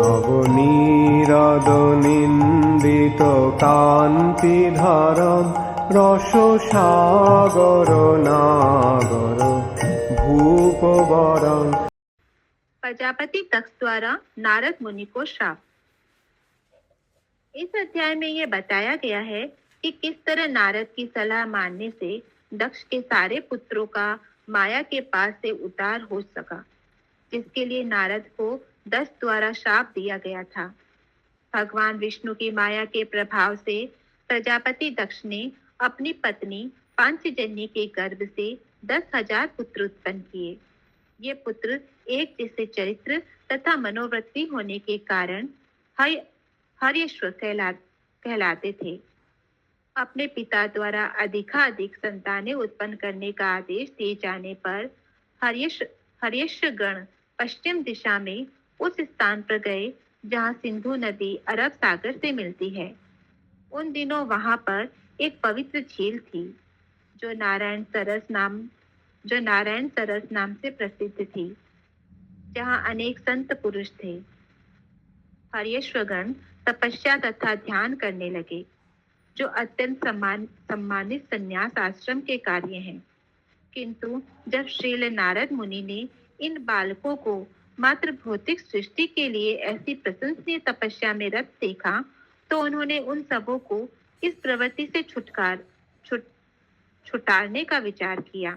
নবনীরদ কান্তিধরম রসসাগর নাগর ভূপবরং। प्रजापति दक्ष द्वारा नारद मुनि को श्राप। इस अध्याय में यह बताया गया है कि किस तरह नारद की सलाह मानने से दक्ष के सारे पुत्रों का माया के पास से उद्धार हो सका, जिसके लिए नारद को दक्ष द्वारा श्राप दिया गया था। भगवान विष्णु की माया के प्रभाव से प्रजापति दक्ष ने अपनी पत्नी पांचजन्य के गर्भ से 10,000 पुत्र उत्पन्न किए। ये पुत्र एक जैसे चरित्र तथा मनोवृत्ति होने के कारण हर्यश्व कहलाते थे। अपने पिता द्वारा अधिकाधिक संतानें उत्पन्न करने का आदेश दिए जाने पर हर्यश्वगण पश्चिम दिशा में उस स्थान पर गए जहाँ सिंधु नदी अरब सागर से मिलती है। उन दिनों वहां पर एक पवित्र झील थी जो नारायण सरस नाम से प्रसिद्ध थी, जहाँ अनेक संत पुरुष थे। हर्यश्वगण तपस्या तथा ध्यान करने लगे, जो अत्यंत सम्मानित संन्यास आश्रम के कार्य हैं। किंतु जब श्रील नारद मुनि ने इन बालकों को मात्र भौतिक सृष्टि के लिए ऐसी प्रशंसनीय तपस्या में रत देखा, तो उन्होंने उन सबों को इस प्रवृत्ति से छुटाने का विचार किया।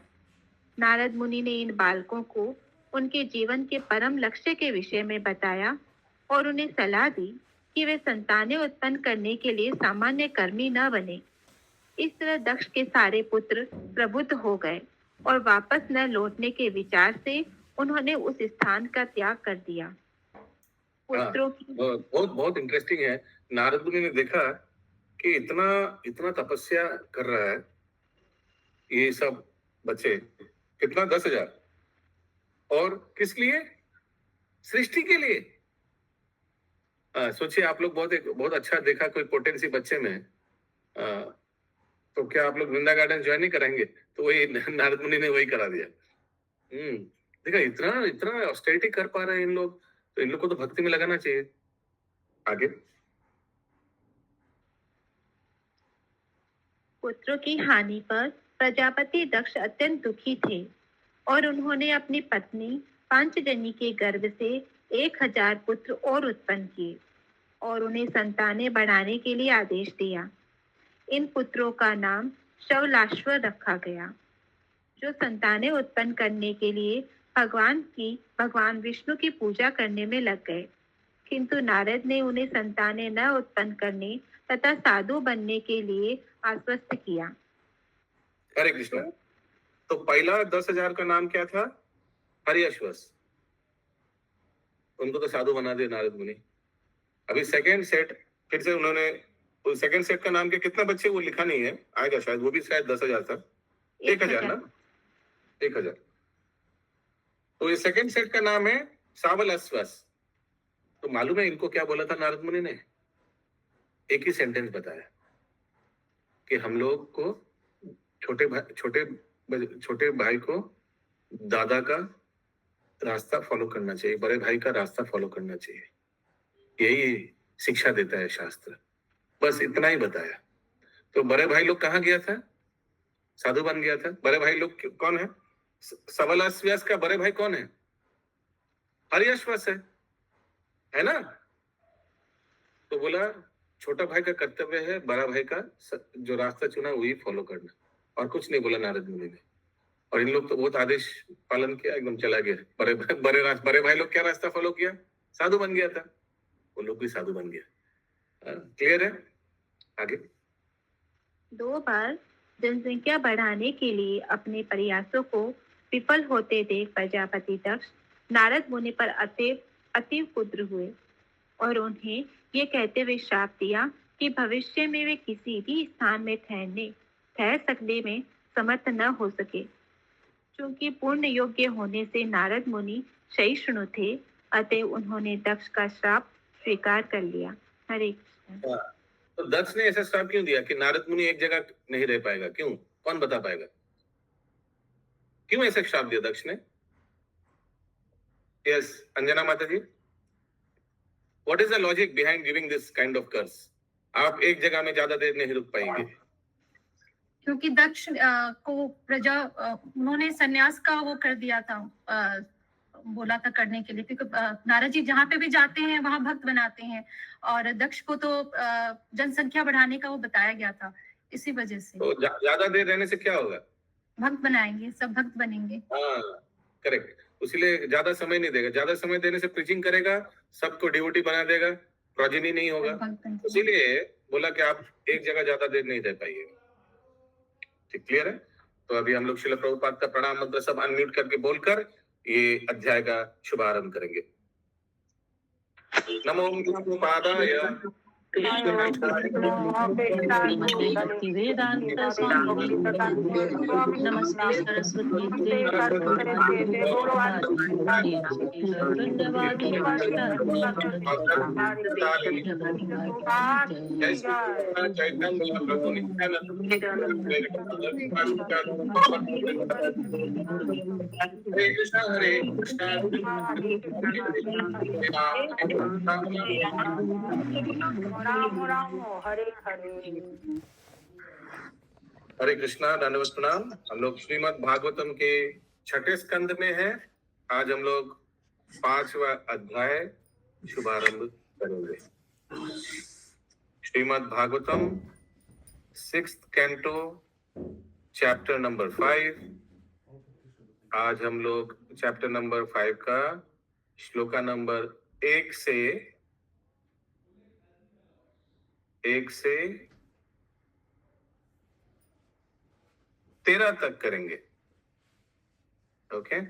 नारद मुनि ने इन बालकों को उनके जीवन के परम लक्ष्य के विषय में बताया और उन्हें सलाह दी कि वे संतानें उत्पन्न करने के लिए सामान्य कर्मी न बने। इस तरह दक्ष के सारे पुत्र प्रबुद्ध हो गए और वापस न लौटने के विचार से उन्होंने उस स्थान का त्याग कर दिया। पुत्रों की बहुत इंटरेस्टिंग है। नारद मुनि ने देखा कि इतना तपस्या कर रहा है ये सब बच्चे, कितना 10,000, और किस लिए? सृष्टि के लिए। सोचिए आप लोग बहुत अच्छा देखा कोई पोटेंसी बच्चे में, तो क्या आप लोग वृंदा गार्डन ज्वाइन नहीं करेंगे? तो वही नारद मुनि ने वही करा दिया। देखा इतना ऑस्टेरिटी कर पा रहे हैं इन लोग, तो इन लोग को तो भक्ति में लगाना चाहिए। आगे। पुत्रों की हानि पर प्रजापति दक्ष अत्यंत दुखी थे और उन्होंने अपनी पत्नी पांचजन्य के गर्भ से 1,000 पुत्र और उत्पन्न किए और उन्हें संतानें बढ़ाने के लिए आदेश दिया। इन पुत्रों का नाम शवलाश्व रखा गया, जो संतानें उत्पन्न करने के लिए भगवान विष्णु की पूजा करने में लग गए। किंतु नारद ने उन्हें संतानें न उत्पन्न करने तथा साधु बनने के लिए आश्वस्त किया। हरे कृष्ण। तो पहला 10,000 का नाम क्या था? हर्यश्वस। उनको तो साधु बना दिया नारद मुनि। अभी सेकेंड सेट फिर से उन्होंने, सेकेंड सेट का नाम के कितने बच्चे वो लिखा नहीं है, आएगा शायद, वो भी शायद 10,000 था। 1,000 ना, 1,000। तो ये सेकेंड सेट का नाम है सावलाश्वस। तो मालूम है इनको क्या बोला था नारद मुनि ने? एक ही सेंटेंस बताया कि हम लोग को छोटे भाई को दादा का रास्ता फॉलो करना चाहिए, बड़े भाई का रास्ता फॉलो करना चाहिए, यही शिक्षा देता है शास्त्र। बस इतना ही बताया। तो बड़े भाई लोग कहाँ गया था? साधु बन गया था। बड़े भाई लोग कौन है? सबलाश्वस का बड़े भाई कौन है? हर्यश्वस है ना? तो बोला छोटा भाई का कर्तव्य है बड़ा भाई का जो रास्ता चुना वही फॉलो करना, और कुछ नहीं बोला नारद मुनि ने। और इन लोग तो बहुत आदेश पालन किया, एकदम चला गया। बड़े भाई लोग क्या रास्ता फॉलो किया? साधु बन गया था, वो लोग भी साधु बन गया। क्लियर है? आगे। 2 बार जनसंख्या बढ़ाने के लिए अपने प्रयासों को विफल होते देख प्रजापति दक्ष नारद मुनि पर अतीव क्रुद्ध हुए और उन्हें ये कहते हुए श्राप दिया कि भविष्य में वे किसी भी स्थान में ठहर सकने में समर्थ न हो सके। क्योंकि पूर्ण योग्य होने से नारद मुनि सहिष्णु थे, अतः उन्होंने दक्ष का श्राप स्वीकार कर लिया। हरे कृष्ण। तो दक्ष ने ऐसा श्राप क्यों दिया कि नारद मुनि एक जगह नहीं रह पाएगा? क्यों? कौन बता पाएगा? क्यों ऐसा श्राप दिया दक्ष ने? Yes, Anjana Mata ji, what is the logic behind giving this kind of curse? आप एक जगह में ज्यादा देर नहीं रुक पाएंगे। क्योंकि दक्ष को प्रजा उन्होंने सन्यास का वो कर दिया था, बोला था करने के लिए, क्योंकि नारद जी जहाँ पे भी जाते हैं वहां भक्त बनाते हैं, और दक्ष को तो जनसंख्या बढ़ाने का वो बताया गया था, इसी वजह से। तो ज्यादा देर रहने से क्या होगा? भक्त बनाएंगे, सब भक्त बनेंगे। हाँ, करेक्ट। इसलिए ज्यादा समय नहीं देगा। ज्यादा समय देने से प्रीचिंग करेगा, सबको डिवोटी बना देगा, प्रोजेनी नहीं होगा। इसीलिए बोला कि आप एक जगह ज्यादा देर नहीं रह पाइए। ठीक, क्लियर है? तो अभी हम लोग श्रील प्रभुपाद का प्रणाम मंत्र सब अनम्यूट करके बोलकर ये अध्याय का शुभारंभ करेंगे। नमो प्रभुपादाय वेदांत स्वामी नमस्ते सरस्वती हरे कृष्णा राम राम हरे हरे। हरे कृष्णा, दंडवत प्रणाम। हम लोग श्रीमद् भागवतम के 6ठे स्कंद में हैं। आज हम लोग 5वां अध्याय शुभारंभ करेंगे। Shrimad Bhagavatam 6th canto chapter number 5। आज हम लोग चैप्टर नंबर 5 का श्लोका नंबर 1 से 13 तक करेंगे। ओके,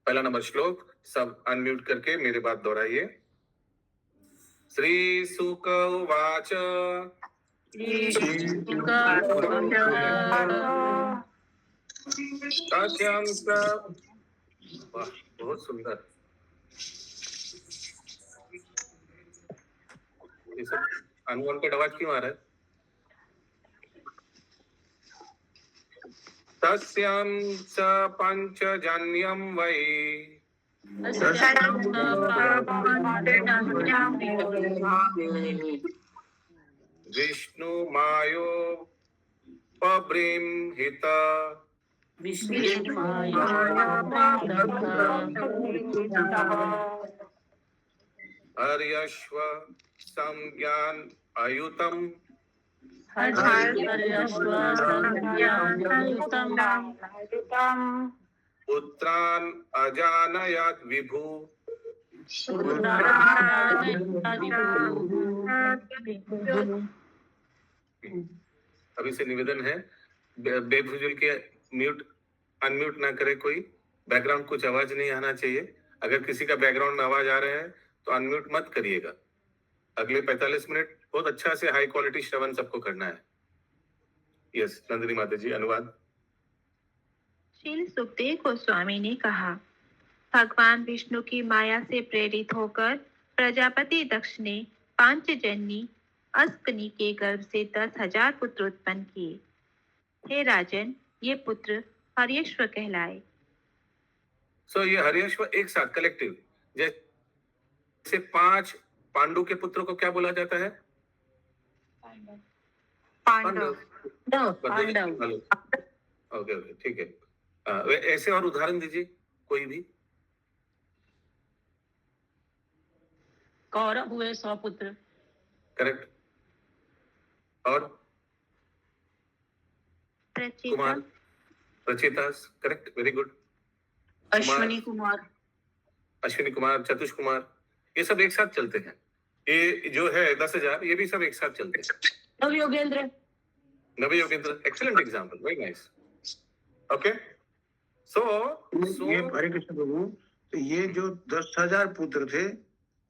पहला नंबर श्लोक सब अनम्यूट करके मेरे बात दोहराइए। श्री शुक उवाच वाह, बहुत सुंदर। ये सब अनवांटेड आवाज क्यों आ रहा है? तस्यां च पंचजन्यं वै विष्णु मायो पब्रह्मित हर्यश्व संज्ञान अयुतम पुत्रान अजानयत विभु। अभी से निवेदन है, बेफिजूल के म्यूट अनम्यूट ना करे कोई। बैकग्राउंड कुछ आवाज नहीं आना चाहिए। अगर किसी का बैकग्राउंड में आवाज आ रहे हैं तो अनम्यूट मत करिएगा। अगले 45 मिनट बहुत अच्छा से हाई क्वालिटी श्रवण सबको करना है। यस, नंदिनी माता जी, अनुवाद। श्रील सुखदेव गोस्वामी ने कहा, भगवान विष्णु की माया से प्रेरित होकर प्रजापति दक्ष ने पांचजन्य अस्कनी के गर्भ से 10,000 पुत्र उत्पन्न किए। हे राजन, ये पुत्र हर्यश्व कहलाए। सो ये हर्यश्व एक साथ कलेक्टिव, जैसे 5 पांडु के पुत्रों को क्या बोला जाता है? पांडव। ओके ओके, ठीक है। ऐसे और उदाहरण दीजिए कोई भी। कौरव हुए 100 पुत्र। करेक्ट। और कुमार, रचितास, correct, very good. Ashwini Kumar, Chatush Kumar, ये सब एक साथ चलते हैं। ये जो है 10,000, ये भी सब एक साथ चलते हैं। Navayogendra, excellent example, very nice. Okay, so ये हरे कृष्ण प्रभु, तो ये जो 10,000 पुत्र थे,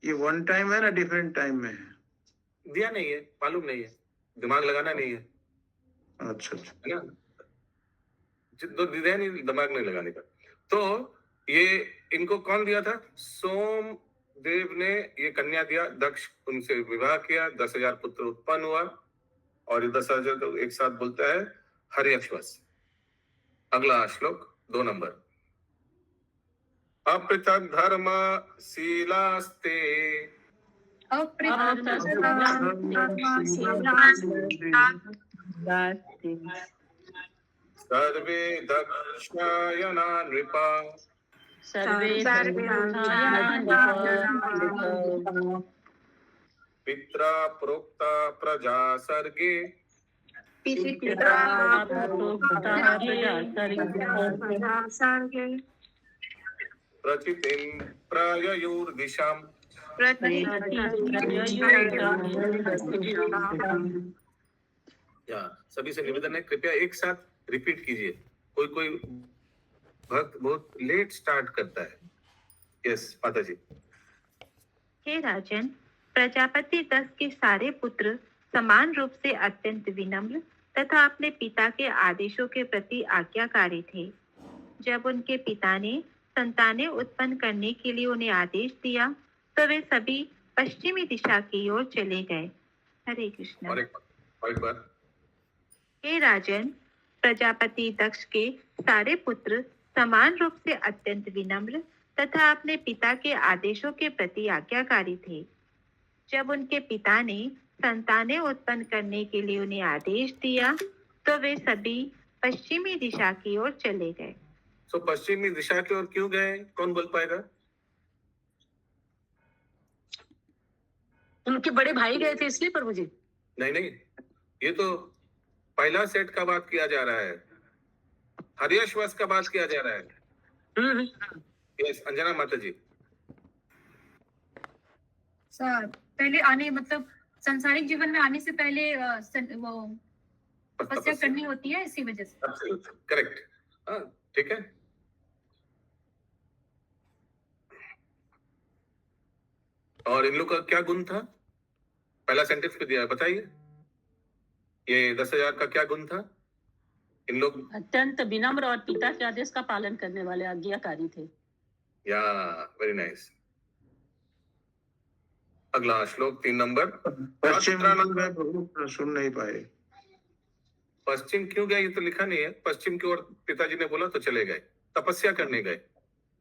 ये वन टाइम है ना डिफरेंट टाइम में है? दिया नहीं है, मालूम नहीं है, दिमाग लगाना नहीं है। अच्छा, है ना, तो दिया नहीं, दिमाग नहीं लगाने का। तो ये इनको कौन दिया था? सोम देव ने ये कन्या दिया, दक्ष उनसे विवाह किया, 10,000 पुत्र उत्पन्न हुआ, और ये 10,000 एक साथ बोलता है हर्यश्व। अगला श्लोक 2 नंबर। अपृथक धर्म शीलास्ते सर्वे दक्षायना नृपा सर्वे पित्रा प्रोक्ता प्रजा सर्गे प्रचितिं प्रययुर्दिशाम्। या सभी से निवेदन है, कृपया एक साथ रिपीट कीजिए। कोई कोई भक्त बहुत लेट स्टार्ट करता है। यस माता जी। हे राजन, प्रजापति दक्ष के सारे पुत्र समान रूप से अत्यंत विनम्र तथा अपने पिता के आदेशों के प्रति आज्ञाकारी थे। जब उनके पिता ने संतानें उत्पन्न करने के लिए उन्हें आदेश दिया तो वे सभी पश्चिमी दिशा की ओर चले गए। हरे कृष्ण। और एक बार। हे राजन, प्रजापति दक्ष के सारे पुत्र समान रूप से अत्यंत विनम्र तथा अपने पिता के आदेशों के प्रति आज्ञाकारी थे। जब उनके पिता ने संतानें उत्पन्न करने के लिए उन्हें आदेश दिया तो वे सभी पश्चिमी दिशा की ओर चले गए। तो पश्चिमी दिशा की ओर क्यों गए, कौन बोल पाएगा? उनके बड़े भाई गए थे इसलिए प्रभु जी। नहीं, ये तो पहला सेट का बात किया जा रहा है, हर्यश्वास का बात किया जा रहा है। यस अंजना माता जी। पहले आने मतलब सांसारिक जीवन में आने से पहले वो तपस्या करनी होती है, इसी वजह से। करेक्ट, हाँ ठीक है। और इन लोग का क्या गुण था? पहला सेंटेंस पे दिया है, बताइए। ये 10,000 का क्या गुण था? इन लोग अत्यंत विनम्र और पिता के आदेश का पालन करने वाले आज्ञाकारी थे। या वेरी नाइस। अगला श्लोक 3 नंबर। पश्चिम गए प्रभु, सुन नहीं पाए। पश्चिम क्यों गए ये तो लिखा नहीं है। पश्चिम की ओर पिताजी ने बोला तो चले गए, तपस्या करने गए।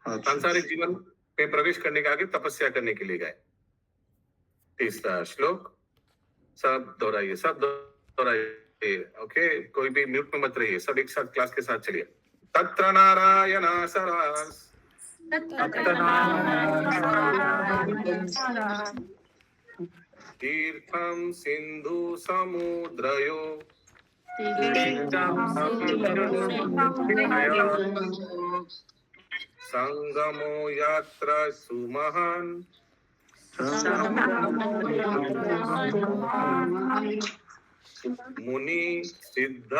सांसारिक जीवन में प्रवेश करने के आगे तपस्या करने के लिए गए। तीसरा श्लोक सब दोहराइए, सब दोहराइए। ओके, कोई भी म्यूट में मत रहिए, सब एक साथ क्लास के साथ चलिए। तत्र नारायण सरास तीर्थम सिंधु समुद्रयो संगमो यत्र सुमहान मुनि सिद्ध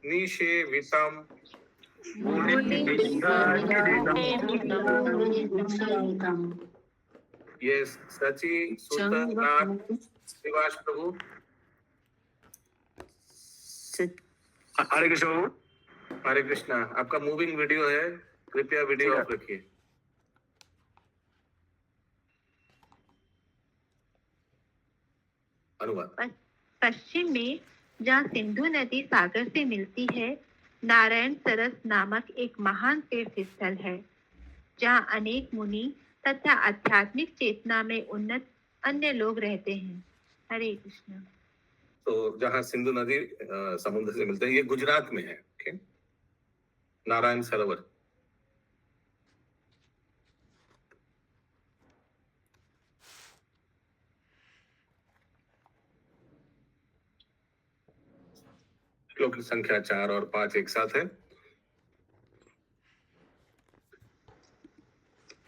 निषेवितम। ये सची सुतनाथ श्रीवास प्रभु। हरे कृष्ण। हरे कृष्णा। आपका मूविंग वीडियो है, कृपया वीडियो ऑफ रखिए। अनुवाद। पश्चिम में जहाँ सिंधु नदी सागर से मिलती है, नारायण सरस नामक एक महान तीर्थ स्थल है, जहाँ अनेक मुनि तथा आध्यात्मिक चेतना में उन्नत अन्य लोग रहते हैं। हरे कृष्ण। तो जहाँ सिंधु नदी समुद्र से मिलते हैं, ये गुजरात में है। ओके, नारायण सरोवर। श्लोक की संख्या 4 और 5 एक साथ है।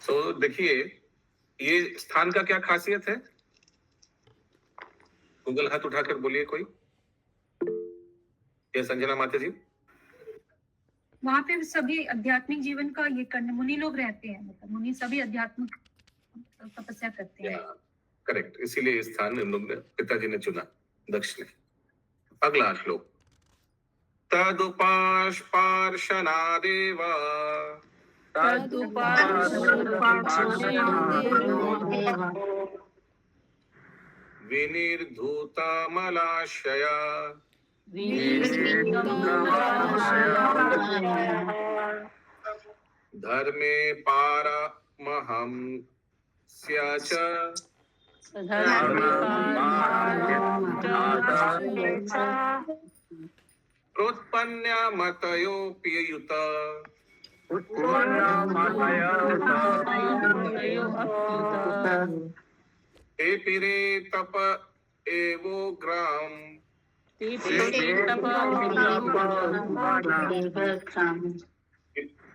तो देखिए, ये स्थान का क्या खासियत है? गूगल हाथ उठाकर बोलिए कोई। ये संजना माता जी। वहाँ पे सभी आध्यात्मिक जीवन का ये करने मुनि लोग रहते हैं, मतलब मुनि सभी आध्यात्मिक तपस्या करते हैं। करेक्ट, इसीलिए इस स्थान इन लोग ने, पिताजी ने चुना, दक्ष ने। अगला श्लोक। तदुपाश्पार्शनादेव विनिर्धूतमलाशया धर्मे पारमहंस्य च प्रोत्पन्नमतयोऽप्ययुत तेपिरे तप एवोग्राम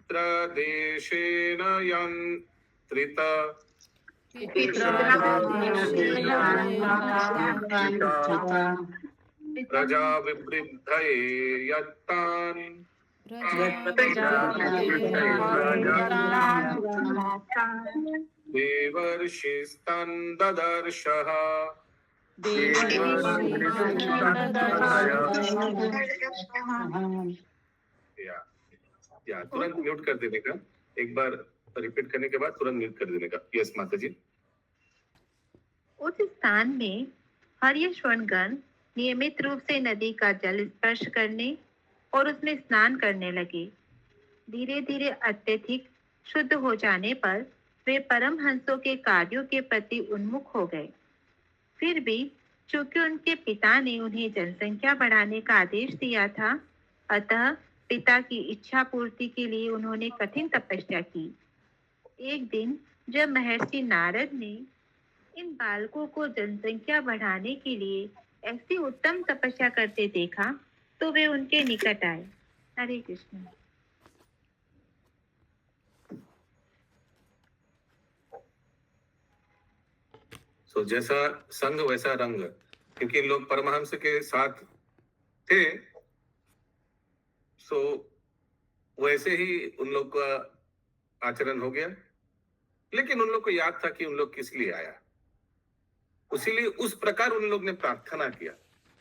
पित्रदेशेन यन्त्रित प्रजा विवृद्धये यत्तान् देवर्षिस्तन् ददर्शः। या तुरंत म्यूट कर देने का, एक बार रिपीट करने के बाद तुरंत म्यूट कर देने का। यस माता जी। उस स्थान में हर्यश्वरगण नियमित रूप से नदी का जल स्पर्श करने और उसमें स्नान करने लगे। धीरे धीरे अत्यधिक शुद्ध हो जाने पर वे परमहंसों के कार्यों के प्रति उन्मुख हो गए। फिर भी चूंकि उनके पिता ने उन्हें जनसंख्या बढ़ाने का आदेश दिया था, अतः पिता की इच्छा पूर्ति के लिए उन्होंने कठिन तपस्या की। एक दिन जब महर्षि नारद ने इन बालकों को जनसंख्या बढ़ाने के लिए ऐसी उत्तम तपस्या करते देखा तो वे उनके निकट आए। हरे कृष्ण। सो जैसा संग वैसा रंग, क्योंकि इन लोग परमहंस के साथ थे, सो वैसे ही उन लोग का आचरण हो गया। लेकिन उन लोग को याद था कि उन लोग किस लिए आया, उसीलिए उस प्रकार उन लोग ने प्रार्थना किया।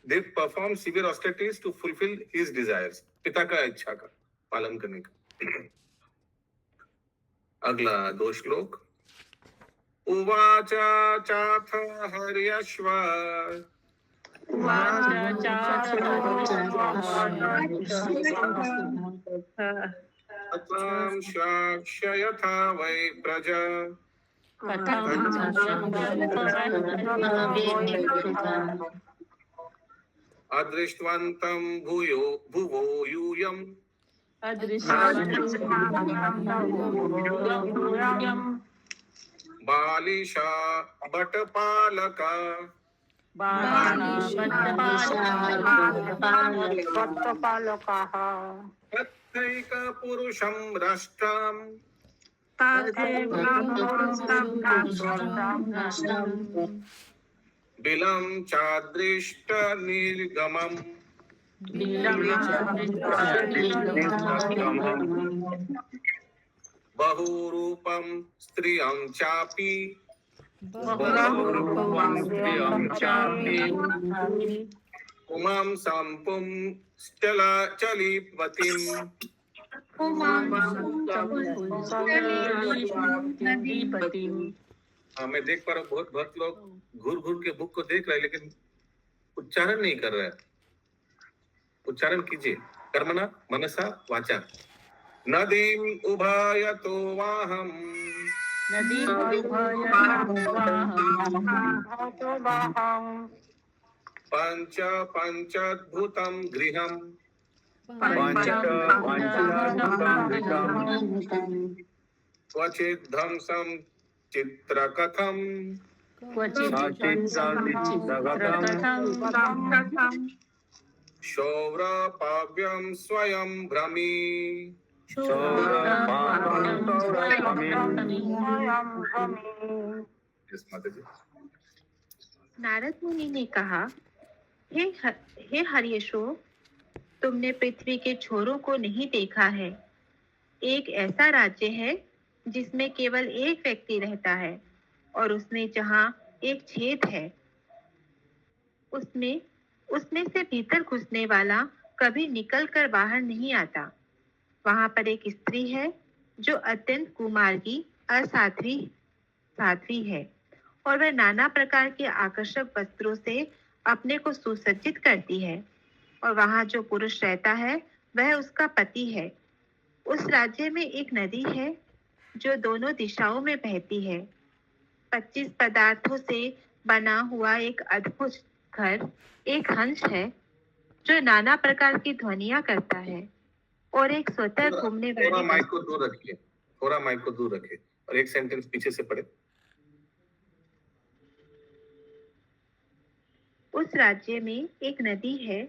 They perform severe austerities to fulfil his desires, पिता का इच्छा का पालन करने का। अगला 2 श्लोक। उवाच चाथ हर्यश्व कथं शाक्ष्य यथा वै प्रजा अदृष्टवन्तं भुवो यूयम् बालिशा बटपालका तथैकपुरुषं राष्ट्रम् बिलं चादृष्ट निर्गमम् बहुरूपं स्त्रियं चापि उमां सम्पुं चलीपतिम्। हाँ, मैं देख पा रहा हूँ बहुत भक्त लोग घूर घूर के बुक को देख रहे हैं, लेकिन उच्चारण नहीं कर रहे हैं। उच्चारण कीजिए, कर्मणा मनसा वाचा। नदीम उभयतो वाहम पंचभूतं गृहम् क्वचित् ध्वंसं चित्रकथम् शौरपाव्यं स्वयं भ्रमी। नारद मुनि ने कहा, हे हर्यश्व, तुमने पृथ्वी के छोरों को नहीं देखा है। एक ऐसा राज्य है जिसमें केवल एक व्यक्ति रहता है और उसमें जहाँ एक छेद है, उसमें से भीतर घुसने वाला कभी निकलकर बाहर नहीं आता। वहां पर एक स्त्री है जो अत्यंत कुमार्गी साध्वी है और वह नाना प्रकार के आकर्षक वस्त्रों से अपने को सुसज्जित करती है। और वहां जो पुरुष रहता है वह उसका पति है। उस राज्य में एक नदी है जो दोनों दिशाओं में बहती है। 25 पदार्थों से बना हुआ एक अद्भुत घर, एक हंस है जो नाना प्रकार की ध्वनियां करता है, और एक स्वतः घूमने थोड़ा वाली माइक को दूर रखिए, थोड़ा माइक को दूर रखिए और एक सेंटेंस पीछे से पढ़े। उस राज्य में एक नदी है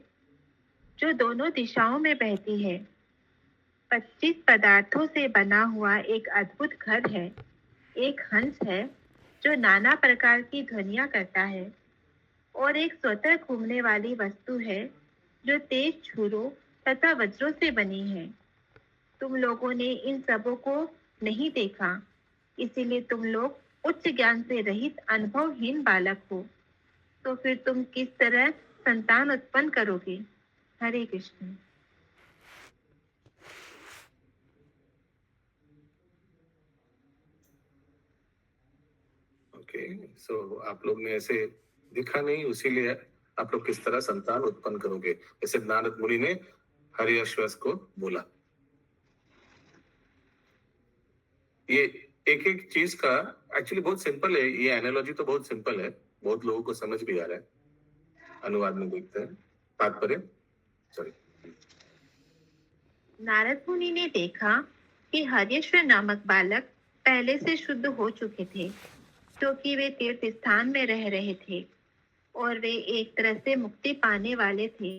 जो दोनों दिशाओं में बहती है। 25 पदार्थों से बना हुआ एक अद्भुत घर है, एक हंस है जो नाना प्रकार की ध्वनियां करता है, और एक स्वतः घूमने वाली वस्तु है जो तेज छुरों तथा वज्रों से बनी है। तुम लोगों ने इन सबों को नहीं देखा, इसीलिए तुम लोग उच्च ज्ञान से रहित अनुभवहीन बालक हो। तो फिर तुम किस तरह संतान उत्पन्न करोगे? हरे कृष्ण। ओके, सो आप लोग ने ऐसे दिखा नहीं, इसीलिए आप लोग किस तरह संतान उत्पन्न करोगे, जैसे नारद मुनि ने हरियश्वस को बोला। ये एक एक चीज का एक्चुअली बहुत सिंपल है, ये एनालॉजी तो बहुत सिंपल है, बहुत लोगों को समझ भी आ रहा है। अनुवाद में देखते हैं तात्पर्य। सॉरी। नारद मुनि ने देखा कि हर्यश्वर नामक बालक पहले से शुद्ध हो चुके थे, क्योंकि वे तीर्थ स्थान में रह रहे थे और वे एक तरह से मुक्ति पाने वाले थे।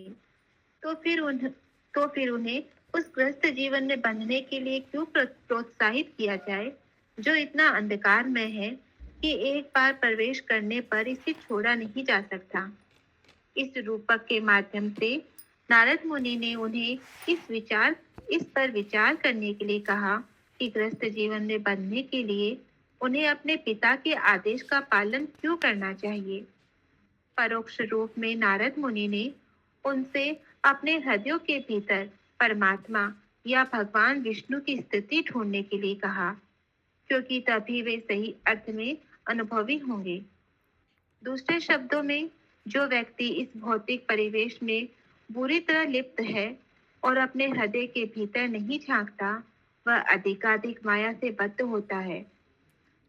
तो फिर उन्हें उस ग्रस्त जीवन में बंधने के लिए क्यों प्रोत्साहित किया जाए, जो इतना अंधकार में है कि एक बार प्रवेश करने पर इसे छोड़ा नहीं जा सकता। इस रूपक के माध्यम से नारद मुनि ने उन्हें इस पर विचार करने के लिए कहा कि ग्रस्त जीवन में बंधने के लिए उन्हें अपने पिता के आदेश का पालन क्यों करना चाहिए। परोक्ष रूप में नारद मुनि ने उनसे अपने हृदयों के भीतर परमात्मा या भगवान विष्णु की स्थिति ढूंढने के लिए कहा, क्योंकि तभी वे सही अर्थ में अनुभवी होंगे। दूसरे शब्दों में, जो व्यक्ति इस भौतिक परिवेश में बुरी तरह लिप्त है और अपने हृदय के भीतर नहीं झांकता, वह अधिकाधिक माया से बद्ध होता है।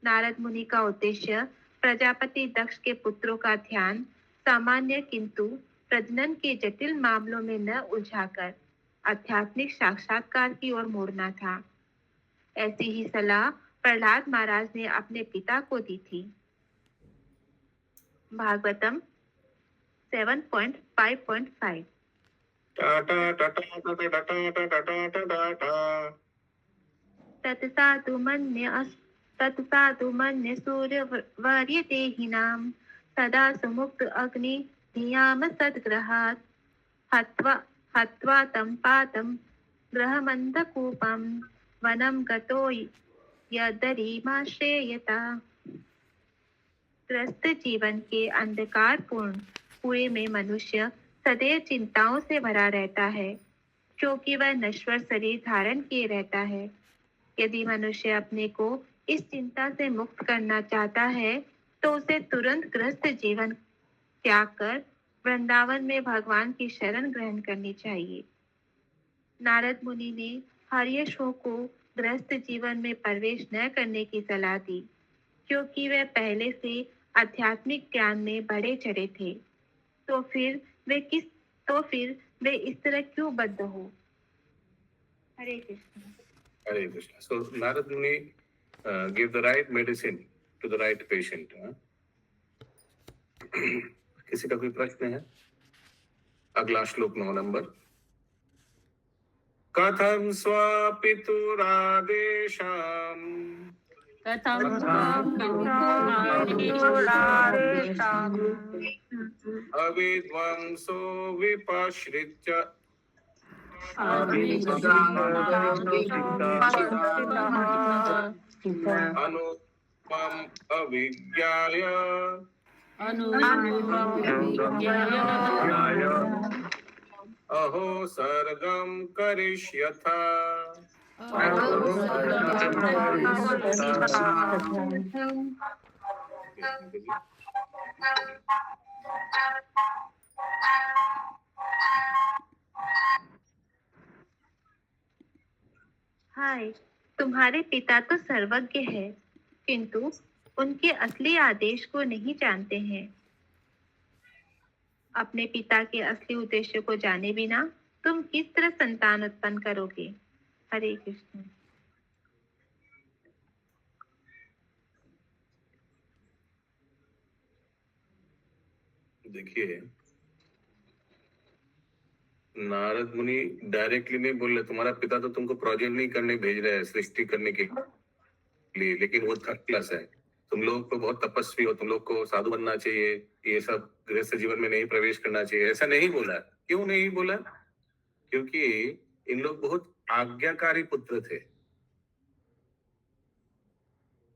नारद मुनि का उद्देश्य प्रजापति दक्ष के पुत्रों का ध्यान सामान्य किंतु प्रजनन के जटिल मामलों में न उलझाकर आध्यात्मिक साक्षात्कार की ओर मोड़ना था। ऐसी ही सलाह प्रहलाद महाराज ने अपने पिता को दी थी। भागवतम 7.5.5 तत्साधु मन्य सूर्यवर्य देहिनां सदा सुमुक्त अग्नि धियाम सद्ग्रहात् हत्वा तं पातं ग्रहमन्धकूपं वनं गतो यदरीमाश्रयता। ग्रस्त जीवन के अंधकारपूर्ण कुएं में मनुष्य सदैव चिंताओं से भरा रहता है, क्योंकि वह नश्वर शरीर धारण किए रहता है। यदि मनुष्य अपने को इस चिंता से मुक्त करना चाहता है, तो उसे तुरंत ग्रस्त जीवन त्याग कर वृंदावन में भगवान की शरण ग्रहण करनी चाहिए। नारद मुनि ने हर्यश्व को ग्रस्त जीवन में प्रवेश न करने की सलाह दी, क्योंकि वह पहले से आध्यात्मिक ज्ञान में बढ़े चढ़े थे। तो फिर वे इस तरह क्यों बद्ध हो। हरे कृष्ण। हरे कृष्ण। सो नारद मुनि give the right medicine to the right patient. किसी का कोई प्रश्न है? अगला श्लोक 9 नंबर। कथं स्वपितुरादेशम् कथं अविद्वंसो विपश्रित्य अनुपम अविज्ञाय अहो सर्गं करिष्यथा। हाय, तुम्हारे पिता तो सर्वज्ञ है, किंतु उनके असली आदेश को नहीं जानते हैं। अपने पिता के असली उद्देश्य को जाने बिना तुम किस तरह संतान उत्पन्न करोगे? हरे कृष्ण। देखिए, नारद मुनि डायरेक्टली नहीं बोल रहे, तुम्हारा पिता तो तुमको प्रोजेक्ट नहीं करने भेज रहा है, सृष्टि करने के लिए, लेकिन वो थर्ड क्लास है। तुम लोग तो बहुत तपस्वी हो, तुम लोग को साधु बनना चाहिए, ये सब गृहस्थ जीवन में नहीं प्रवेश करना चाहिए, ऐसा नहीं बोला। क्यों नहीं बोला? क्योंकि इन लोग बहुत आज्ञाकारी पुत्र थे,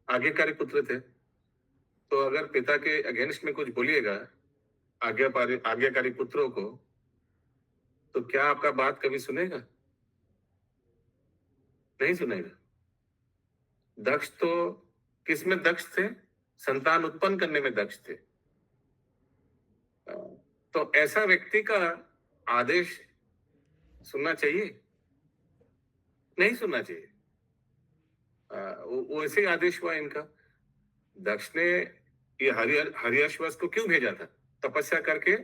आज्ञाकारी पुत्र थे। तो अगर पिता के अगेंस्ट में कुछ बोलिएगा आज्ञाकारी पुत्रों को, तो क्या आपका बात कभी सुनेगा? नहीं सुनेगा। दक्ष तो किस में दक्ष थे? संतान उत्पन्न करने में दक्ष थे। तो ऐसा व्यक्ति का आदेश सुनना चाहिए? नहीं सुनना चाहिए। वो ऐसे ही आदेश हुआ इनका। दक्ष ने ये हरियश्वस को क्यों भेजा था? तपस्या करके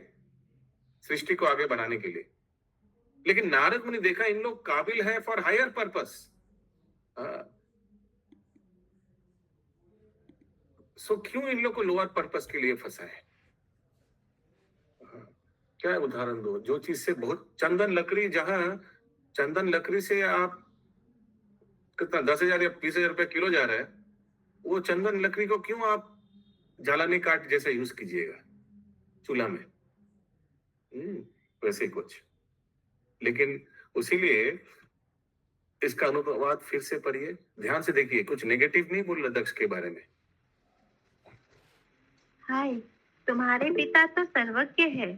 सृष्टि को आगे बढ़ाने के लिए। लेकिन नारद मुनि देखा इन लोग काबिल है फॉर हायर पर्पस, सो क्यों इन लोग को लोअर पर्पस के लिए फंसा है? क्या उदाहरण दो जो चीज से बहुत चंदन लकड़ी, जहां चंदन लकड़ी से आप कितना 10,000 या 20,000 रुपए किलो जा रहा है, वो चंदन लकड़ी को क्यों आप जलाने काट जैसे यूज कीजिएगा चूल्हा में? वैसे कुछ। लेकिन उसीलिए इसका अनुवाद फिर से पढ़िए, ध्यान से देखिए, कुछ नेगेटिव नहीं बोल रहा दक्ष के बारे में। हाय, तुम्हारे पिता तो सर्वज्ञ है,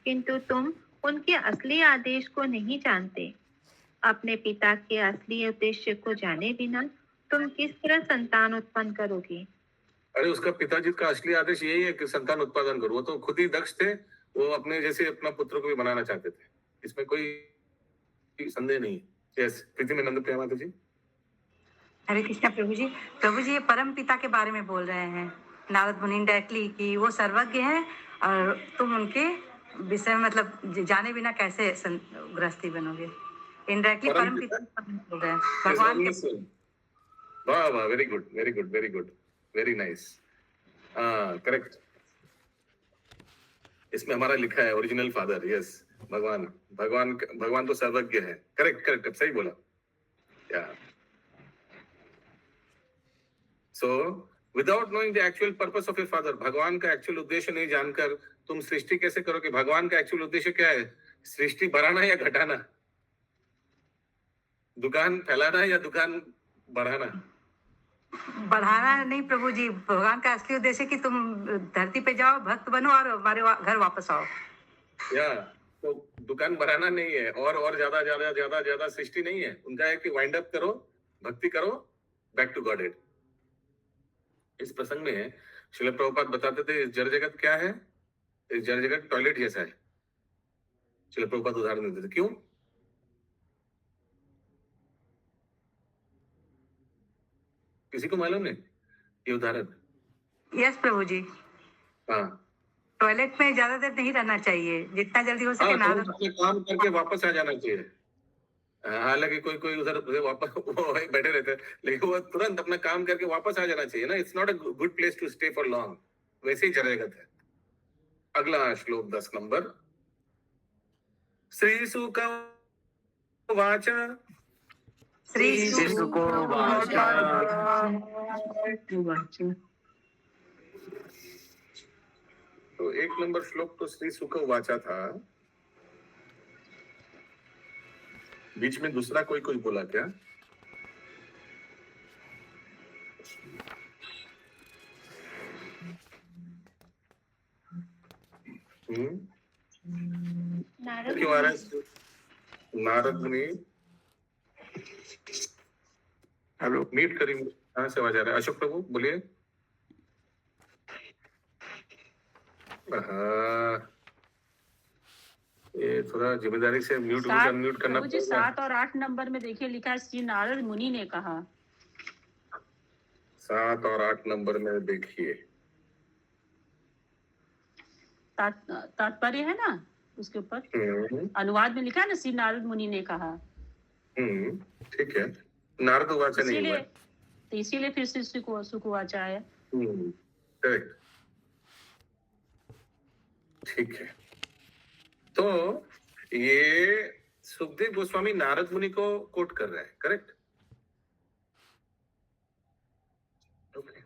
किंतु तुम उनके असली आदेश को नहीं जानते। अपने पिता के असली उद्देश्य को जाने बिना तुम किस तरह संतान उत्पन्न करोगे? अरे उसका पिताजी का असली आदेश यही है कि संतान उत्पादन करो। वो तो खुद ही दक्ष थे, वो अपने जैसे अपना पुत्र को भी बनाना चाहते थे, इसमें कोई संदेह नहीं। यस, प्रीति में नंद प्रिया माता जी। हरे कृष्णा प्रभु जी। प्रभु जी, ये परम पिता के बारे में बोल रहे हैं नारद मुनि डायरेक्टली कि वो सर्वज्ञ हैं और तुम उनके विषय में मतलब जाने बिना कैसे गृहस्थी बनोगे। इनडायरेक्टली परम पिता के बारे में बोल रहे हैं, भगवान के। वाह वाह, very good very good very good, very nice. Correct, इसमें हमारा लिखा है ओरिजिनल फादर। यस, भगवान भगवान भगवान तो सर्वज्ञ है। करेक्ट करेक्ट, अब सही बोला। या so without knowing the actual purpose of your father, भगवान का एक्चुअल उद्देश्य नहीं जानकर तुम सृष्टि कैसे करोगे? भगवान का एक्चुअल उद्देश्य क्या है? सृष्टि बढ़ाना या घटाना? दुकान फैलाना या दुकान बढ़ाना? बढ़ाना नहीं प्रभु जी, भगवान का असली उद्देश्य कि तुम धरती पे जाओ, भक्त बनो और हमारे घर वापस आओ। या तो दुकान बढ़ाना नहीं है, और ज्यादा ज्यादा ज्यादा ज्यादा सृष्टि नहीं है। उनका है कि वाइंड अप करो, भक्ति करो, बैक टू गॉडेड। इस प्रसंग में श्रील प्रभुपाद बताते थे, इस जड़ जगत क्या है? इस जड़ जगत टॉयलेट जैसा है। श्रील प्रभुपाद उदाहरण देते थे। क्यों? किसी को मालूम है ये उदाहरण? यस प्रभु जी। हाँ, टॉयलेट में ज्यादा देर नहीं रहना चाहिए, जितना जल्दी हो सके नहा लो। अपने काम करके वापस आ जाना चाहिए। हालांकि कोई कोई उधर वापस वो बैठे रहते हैं, लेकिन वो तुरंत अपना काम करके वापस आ जाना चाहिए ना। It's not a good place to stay for long. वैसे ही जगत है। अगला श्लोक 10 नंबर। श्री शुक वाच, श्री शुक तो 1 नंबर श्लोक तो श्री शुक वाचा था। बीच में दूसरा कोई बोला क्या? क्यों आ रहा है? नारद मुनि हेलो मीट करी, कहाँ से आवाज आ रहा है? अशोक प्रभु बोलिए। ये थोड़ा जिम्मेदारी से म्यूट सात अनम्यूट करना प्रभु जी पड़ेगा। 7 और 8 नंबर में देखिए लिखा है श्री नारद मुनि ने कहा। 7 और 8 नंबर में देखिए। तात्पर्य है ना उसके ऊपर, हम्म, अनुवाद में लिखा है ना श्री नारद मुनि ने कहा। ठीक है। नारद उवाच नहीं हुआ इसीलिए है। तो इसीलिए फिर से सुकुवाचा है। करेक्ट, ठीक है। तो ये सुखदेव गोस्वामी नारद मुनि को कोट कर रहे हैं, करेक्ट? ओके,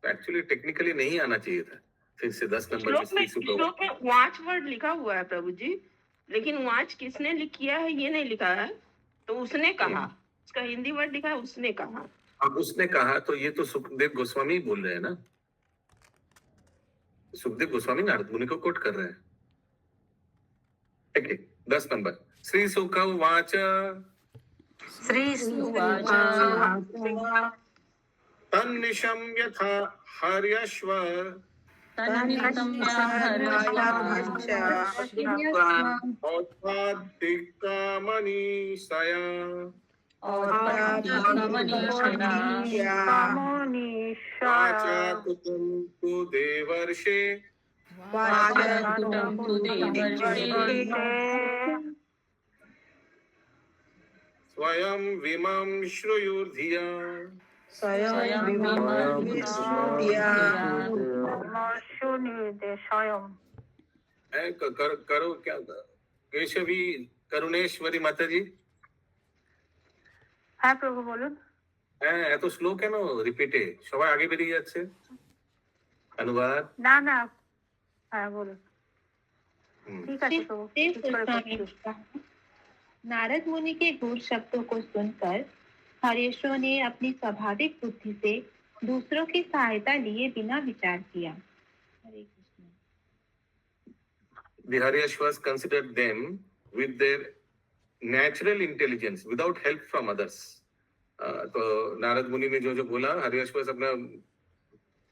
एक्चुअली टेक्निकली नहीं आना चाहिए था फिर से 10 नंबर की स्त्री सुख। श्लोक में वाच वर्ड लिखा हुआ है प्रभु जी, लेकिन वाच किसने किया है ये नहीं लिखा है, तो उसने कहा, उसका हिंदी वर्ड लिखा है उसने कहा। अब उसने कहा तो ये तो सुखदेव गोस्वामी बोल रहे हैं ना, सुखदेव गोस्वामी नारद मुनि को कोट कर रहे हैं। ठीक है, 10 नंबर। श्री सुख उवाच श्री तन्निशं यथा हर्यश्व वाचा कुतुं तु देवर्षे स्वयं विमं श्रुयुर्धिया। करो क्या केशवी करुणेश्वरी माता जी হ্যাঁ প্রভু বলুন। হ্যাঁ, এত স্লো কেন রিপিটে সবাই আগে বেরিয়ে যাচ্ছে? অনুবাদ। না না, হ্যাঁ বলুন। হুম, ঠিক আছে প্রভু, शिव ঠিক করে गोस्वामी করছি। ने कहा, नारद मुनि के गूढ़ शब्दों को सुनकर हरेश्वर ने अपनी स्वाभाविक बुद्धि से दूसरों की सहायता लिए बिना विचार किया। हरे Krishna. the Haryashvas considered them with their natural intelligence without help from others. तो नारद मुनि ने जो जो बोला, हरियाश्वस अपना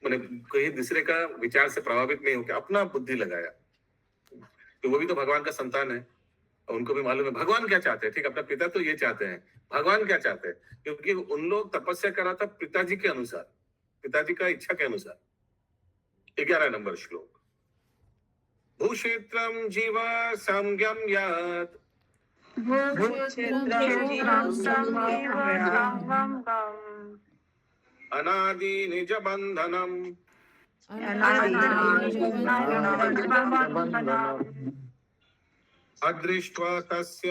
मैंने कहीं दूसरे का विचार से प्रभावित नहीं होकर अपना बुद्धि लगाया। तो वो भी तो भगवान का संतान है, और उनको भी मालूम है भगवान क्या चाहते हैं। ठीक, अपना पिता तो ये चाहते हैं, भगवान क्या चाहते हैं, क्योंकि उन लोग तपस्या करा था पिताजी के अनुसार, पिताजी का इच्छा के अनुसार। 11 नंबर श्लोक। भूक्षेत्रम जीव संज्ञम यात अनादि निज बंधनम अदृष्ट्वा तस्य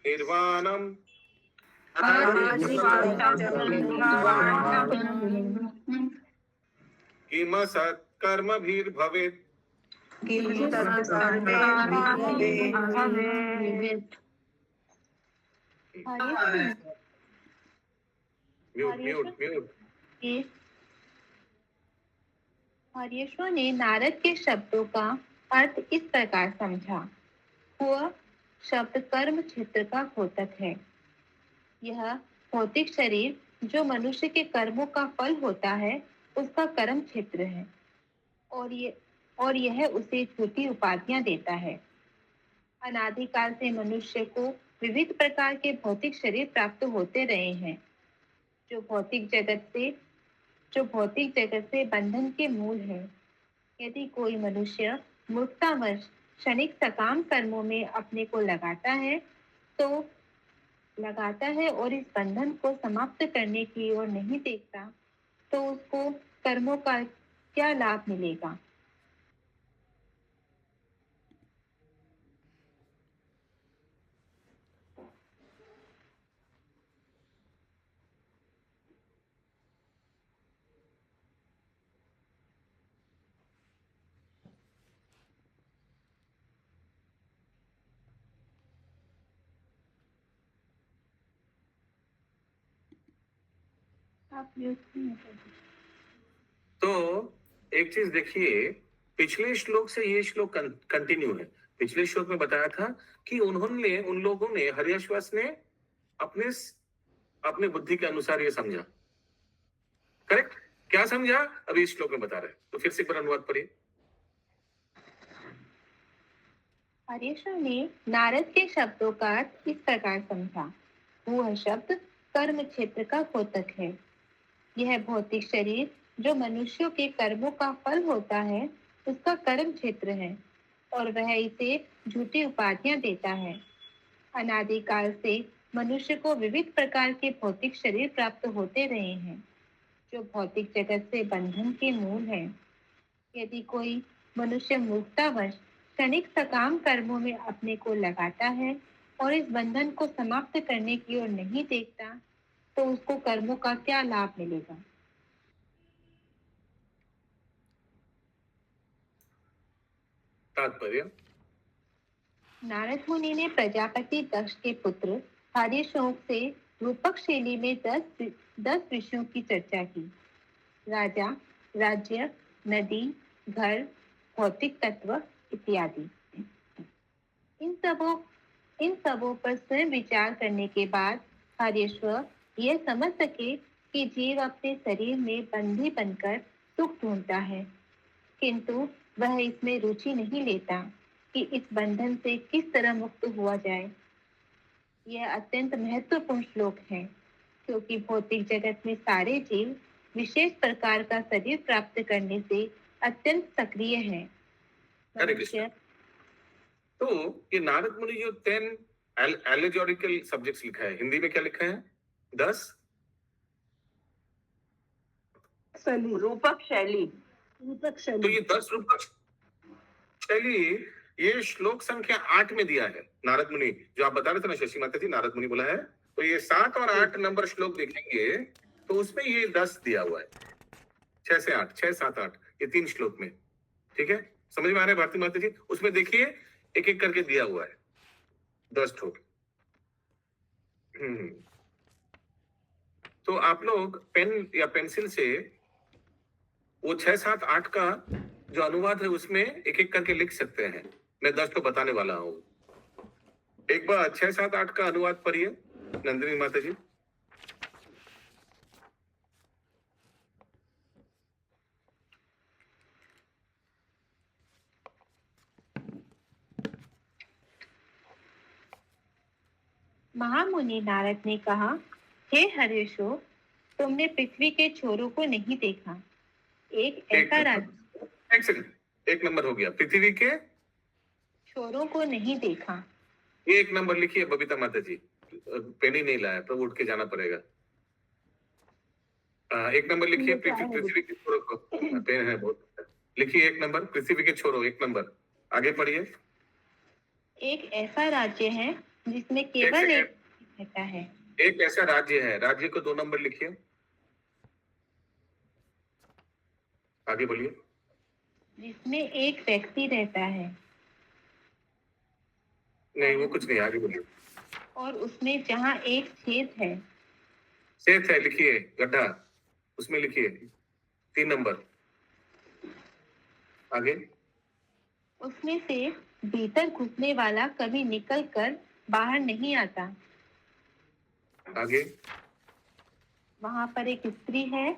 निर्वाणम किम सत्कर्मभिर्भवेत्। म्यूट। हरियश्वर ने नारद के शब्दों का अर्थ इस प्रकार समझा। वह शब्द कर्म क्षेत्र का द्योतक है। यह भौतिक शरीर जो मनुष्य के कर्मों का फल होता है उसका कर्म क्षेत्र है, और यह उसे झूठी उपाधियां देता है। अनादिकाल से मनुष्य को विविध प्रकार के भौतिक शरीर प्राप्त होते रहे हैं, जो भौतिक जगत से बंधन के मूल है। यदि कोई मनुष्य मूर्खतावश क्षणिक सकाम कर्मों में अपने को लगाता है और इस बंधन को समाप्त करने की ओर नहीं देखता, तो उसको कर्मों का क्या लाभ मिलेगा। तो एक चीज देखिए, पिछले श्लोक से ये श्लोक कंटिन्यू है। पिछले श्लोक में बताया था कि उन लोगों ने हरियाश्वास ने अपने बुद्धि के अनुसार ये समझा। करेक्ट, क्या समझा अभी इस श्लोक में बता रहे हैं। तो फिर से एक बार अनुवाद पढ़िए। हरीश्वर ने नारद के शब्दों का अर्थ इस प्रकार समझा। वह शब्द कर्म क्षेत्र का द्योतक है। यह भौतिक शरीर जो मनुष्यों के कर्मों का फल होता है, उसका कर्म क्षेत्र है और वह इसे झूठी उपाधियां देता है। अनादिकाल से मनुष्य को विविध प्रकार के भौतिक शरीर प्राप्त होते रहे हैं, जो भौतिक जगत से बंधन के मूल है। यदि कोई मनुष्य मूर्खतावश क्षणिक सकाम कर्मों में अपने को लगाता है और इस बंधन को समाप्त करने की ओर नहीं देखता, तो उसको कर्मों का क्या लाभ मिलेगा? तात्पर्य। नारद मुनि ने प्रजापति दक्ष के पुत्र हरिशोक से रूपक शैली में 10 विषयों की चर्चा की। राजा, राज्य, नदी, घर, भौतिक तत्व इत्यादि। इन सबों पर स्वयं विचार करने के बाद हरीश्वर यह समझ सके कि जीव अपने शरीर में बंधी बनकर सुख ढूंढता है, किंतु वह इसमें रुचि नहीं लेता कि इस बंधन से किस तरह मुक्त हुआ जाए। यह अत्यंत महत्वपूर्ण श्लोक है, क्योंकि भौतिक जगत में सारे जीव विशेष प्रकार का शरीर प्राप्त करने से अत्यंत सक्रिय है। हरे कृष्ण। तो ये नारद मुनि जो 10 एलेगोरिकल सब्जेक्ट्स लिखा है, हिंदी में क्या लिखा है? 10 रूपक शैली। तो ये 10 रूपक शैली ये श्लोक संख्या 8 में दिया है नारद मुनि, जो आप बता रहे थे ना शशि माता जी, नारद मुनि बोला है। तो ये 7 और 8 नंबर श्लोक देखेंगे तो उसमें ये 10 दिया हुआ है। 6 से 8, 6, 7, 8, ये 3 श्लोक में। ठीक है, समझ में आ रहा है भारती माता जी? उसमें देखिए एक एक करके दिया हुआ है 10 ठोक। तो आप लोग पेन या पेंसिल से वो 6, 7, 8 का जो अनुवाद है उसमें एक एक करके लिख सकते हैं। मैं 10 को बताने वाला हूं। एक बार 6, 7, 8 का अनुवाद पढ़िए नंदिनी माता जी। महामुनि नारद ने कहा, हे हरीशो, तुमने पृथ्वी के छोरों को नहीं देखा। एक ऐसा राज्य। एक सेकंड, 1 नंबर हो गया। पृथ्वी के छोरों को नहीं देखा। ये 1 नंबर लिखिए बबीता माता जी। पेन ही नहीं लाया, प्रभु उठ के जाना पड़ेगा। 1 नंबर लिखिए पृथ्वी के छोरों को। पेन है बहुत। लिखिए 1 नंबर पृथ्वी के छोरों, 1 नंबर। आगे पढ़िए। एक ऐसा राज्य है जिसमें केवल एक रहता है। एक ऐसा राज्य है, राज्य को 2 नंबर लिखिए। आगे बोलिए। जिसमें एक व्यक्ति रहता है। नहीं, वो कुछ नहीं, आगे बोलिए। और उसमें जहाँ एक छेद है। छेद है, लिखिए गड्ढा, उसमें लिखिए 3 नंबर। आगे। उसमें से भीतर घुसने वाला कभी निकल कर बाहर नहीं आता। आगे। वहां पर एक स्त्री है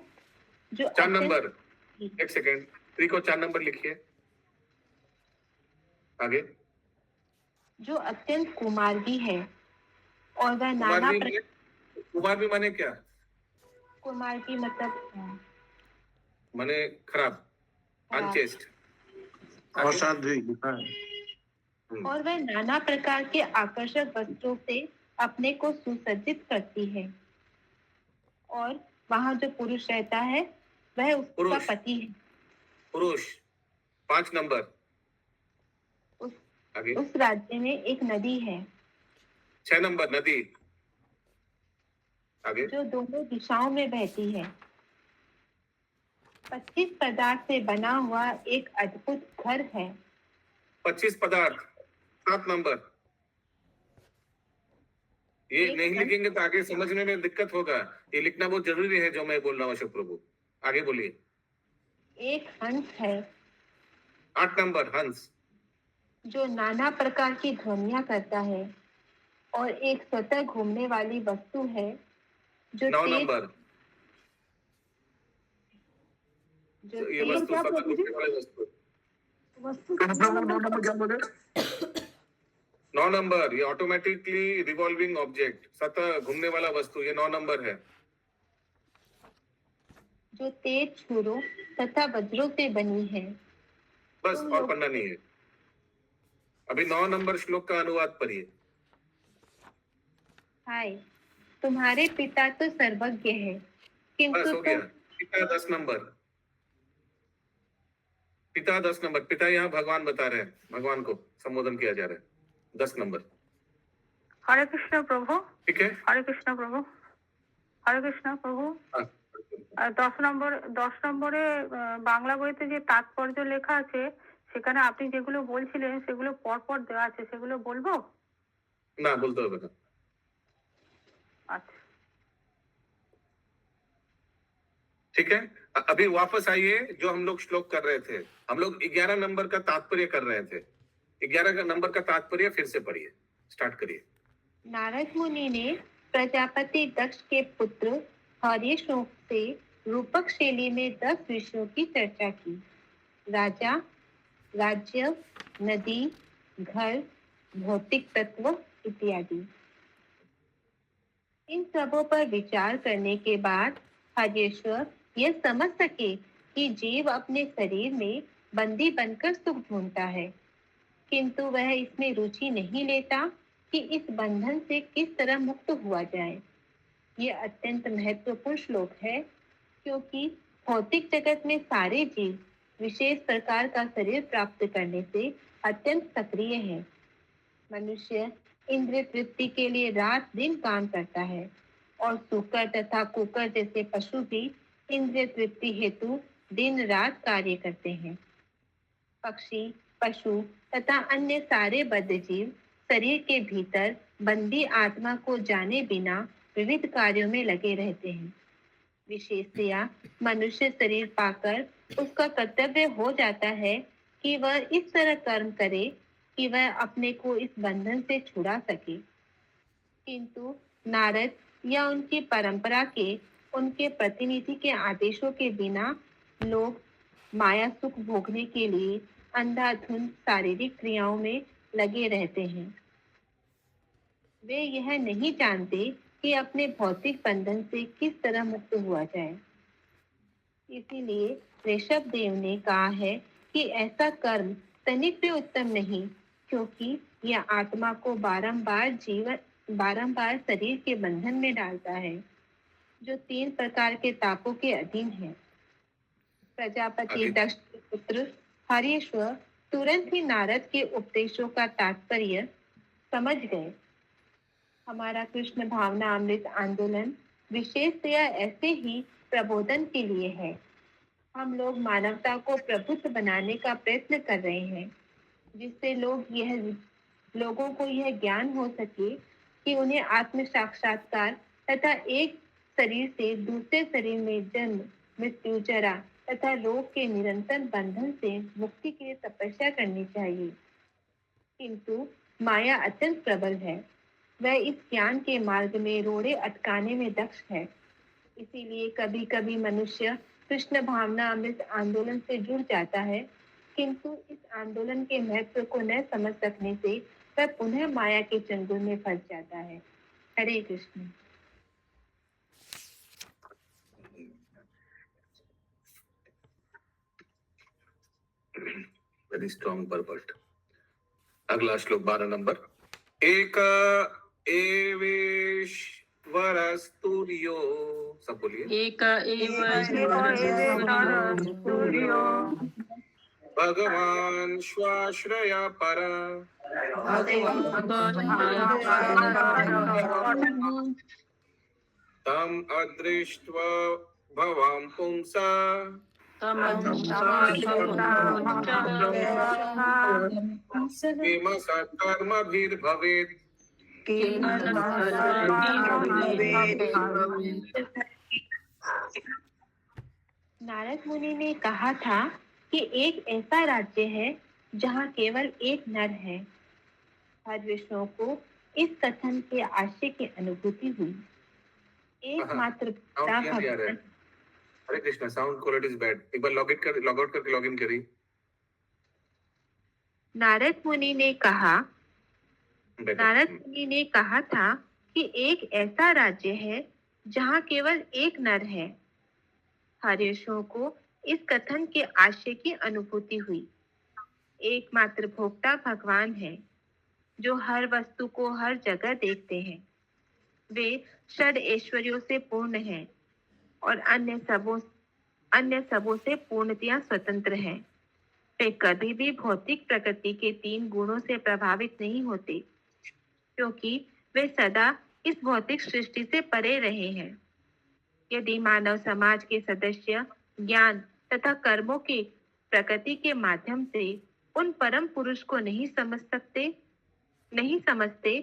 जो 4 नंबर। 1 सेकेंड, स्त्री को 4 नंबर लिखिए। आगे। जो अत्यंत कुमार्गी है और वह नाना कुमार्गी माने क्या? कुमार्गी मतलब माने खराब, अनचेस्ट, असाध्वी लिखा है। और वह नाना प्रकार के आकर्षक वस्त्रों से अपने को सुसज्जित करती है। और वहाँ जो पुरुष रहता है वह उसका पति है। पुरुष 5 नंबर। आगे। उस राज्य में एक नदी है। 6 नंबर नदी। आगे। जो दोनों दिशाओं में बहती है। 25 पदार्थ से बना हुआ एक अद्भुत घर है। 25 पदार्थ, 7 नंबर। ये नहीं लिखेंगे तो आगे समझने में दिक्कत होगा। ये लिखना बहुत जरूरी है जो मैं बोल रहा हूँ अशोक प्रभु। आगे बोलिए। एक हंस है। 8 नंबर हंस। जो नाना प्रकार की ध्वनियां करता है। और एक स्वतः घूमने वाली वस्तु है जो 9 नंबर। जो ये वस्तु, स्वतः घूमने वाली वस्तु। वस्तु 9 नंबर क्या बोले? 9 नंबर, ये ऑटोमेटिकली रिवॉल्विंग ऑब्जेक्ट, सतह घूमने वाला वस्तु, ये 9 नंबर है। जो तेज छुरों तथा वज्रों से बनी है। बस तुम और लोग पढ़ना नहीं है। अभी 9 नंबर श्लोक का अनुवाद पढ़िए। हाय, तुम्हारे पिता तो सर्वज्ञ है, बस किंतु हो गया। तुम पिता 10 नंबर, पिता 10 नंबर, पिता यहाँ भगवान बता रहे हैं, भगवान को संबोधन किया जा रहा है। 10 नंबर, हरे कृष्ण प्रभु। ठीक है। हरे कृष्ण प्रभु। হরে কৃষ্ণ প্রভু। हाँ, 10 নম্বরে বাংলা বইতে যে তাৎপর্য লেখা আছে সেখানে আপনি যেগুলো বলছিলেন সেগুলো পরপর দেওয়া আছে, সেগুলো বলবো? ना बोलते हो बेटा। আচ্ছা। ठीक है, अभी वापस आइए। जो हम लोग श्लोक कर रहे थे, हम लोग 11 नंबर का तात्पर्य कर रहे थे। 11 नंबर का तात्पर्य फिर से पढ़िए, स्टार्ट करिए। नारद मुनि ने प्रजापति दक्ष के पुत्र हर्यशोक से रूपक शैली में 10 विषयों की चर्चा की। राजा, राज्य, नदी, घर, भौतिक तत्व इत्यादि। इन सबों पर विचार करने के बाद हर्येश्वर यह समझ सके कि जीव अपने शरीर में बंदी बनकर सुख ढूंढता है, किंतु वह इसमें रुचि नहीं लेता कि इस बंधन से किस तरह मुक्त हुआ जाए। यह अत्यंत महत्वपूर्ण श्लोक है, क्योंकि भौतिक जगत में सारे जीव विशेष प्रकार का शरीर प्राप्त करने से अत्यंत सक्रिय है। मनुष्य इंद्रिय तृप्ति के लिए रात दिन काम करता है, और सूकर तथा कुकर जैसे पशु भी इंद्रिय तृप्ति हेतु दिन रात कार्य करते हैं। पक्षी, पशु तथा अन्य सारे बद्ध जीव शरीर के भीतर बंदी आत्मा को जाने बिना विविध कार्यों में लगे रहते हैं। विशेषतया मनुष्य शरीर पाकर उसका कर्तव्य हो जाता है कि वह इस तरह कर्म करे कि वह अपने को इस बंधन से छुड़ा सके। किंतु नारद या उनकी परंपरा के उनके प्रतिनिधि के आदेशों के बिना लोग माया सुख भोगने के लिए अंधाधुंध शारीरिक क्रियाओं में लगे रहते हैं। वे यह नहीं जानते कि अपने भौतिक बंधन से किस तरह मुक्त हुआ जाए। इसीलिए ऋषभ देव ने कहा है कि ऐसा कर्म तनिक भी उत्तम नहीं, क्योंकि यह आत्मा को बारंबार शरीर के बंधन में डालता है, जो 3 प्रकार के तापों के अधीन है। प्रजापति दक्ष के पुत्र हर्येश्वर तुरंत ही नारद के उपदेशों का तात्पर्य समझ गए। हमारा कृष्ण भावना अमृत आंदोलन विशेषतया ऐसे ही प्रबोधन के लिए है। हम लोग मानवता को प्रबुद्ध बनाने का प्रयत्न कर रहे हैं, जिससे लोगों को यह ज्ञान हो सके कि उन्हें आत्म साक्षात्कार तथा एक शरीर से दूसरे शरीर में जन्म, मृत्यु, जरा तथा रोग के निरंतर बंधन से मुक्ति के लिए तपस्या करनी चाहिए। किंतु माया अत्यंत प्रबल है। वह इस ज्ञान के मार्ग में रोड़े अटकाने में दक्ष है। इसीलिए कभी कभी मनुष्य कृष्ण भावना अमृत आंदोलन से जुड़ जाता है, किंतु इस आंदोलन के महत्व को न समझ सकने से वह पुनः माया के चंगुल में फंस जाता है। Hare Krishna. Very strong pervert. अगला श्लोक 12 नंबर। एक एवेश्वरस्तुर्यो, सब बोलिए। एक एव भगवान स्वाश्रय पर तम अदृष्ट्वा भवां पुंसा किम सत्कर्मभिर्भवेत्। नारद मुनि ने कहा था कि एक ऐसा राज्य है जहाँ केवल एक नर है। हर विष्णु को इस कथन के आशय की अनुभूति हुई। एकमात्र पिता भगवान। Hare Krishna, sound quality is bad. एक बार लॉग आउट करके लॉग इन करिए। नारद मुनि ने कहा बेटा नारद मुनि ने कहा था कि एक ऐसा राज्य है जहाँ केवल एक नर है। हर्षों को इस कथन के आशय की अनुभूति हुई। एकमात्र भोक्ता भगवान है जो हर वस्तु को हर जगह देखते हैं। वे षड ऐश्वर्यों से पूर्ण हैं और अन्य सबों से पूर्णतया स्वतंत्र हैं। वे कभी भी भौतिक प्रकृति के 3 गुणों से प्रभावित नहीं होते, क्योंकि वे सदा इस भौतिक सृष्टि से परे रहे हैं। यदि मानव समाज के सदस्य ज्ञान तथा कर्मों के प्रकृति के माध्यम से उन परम पुरुष को नहीं समझते,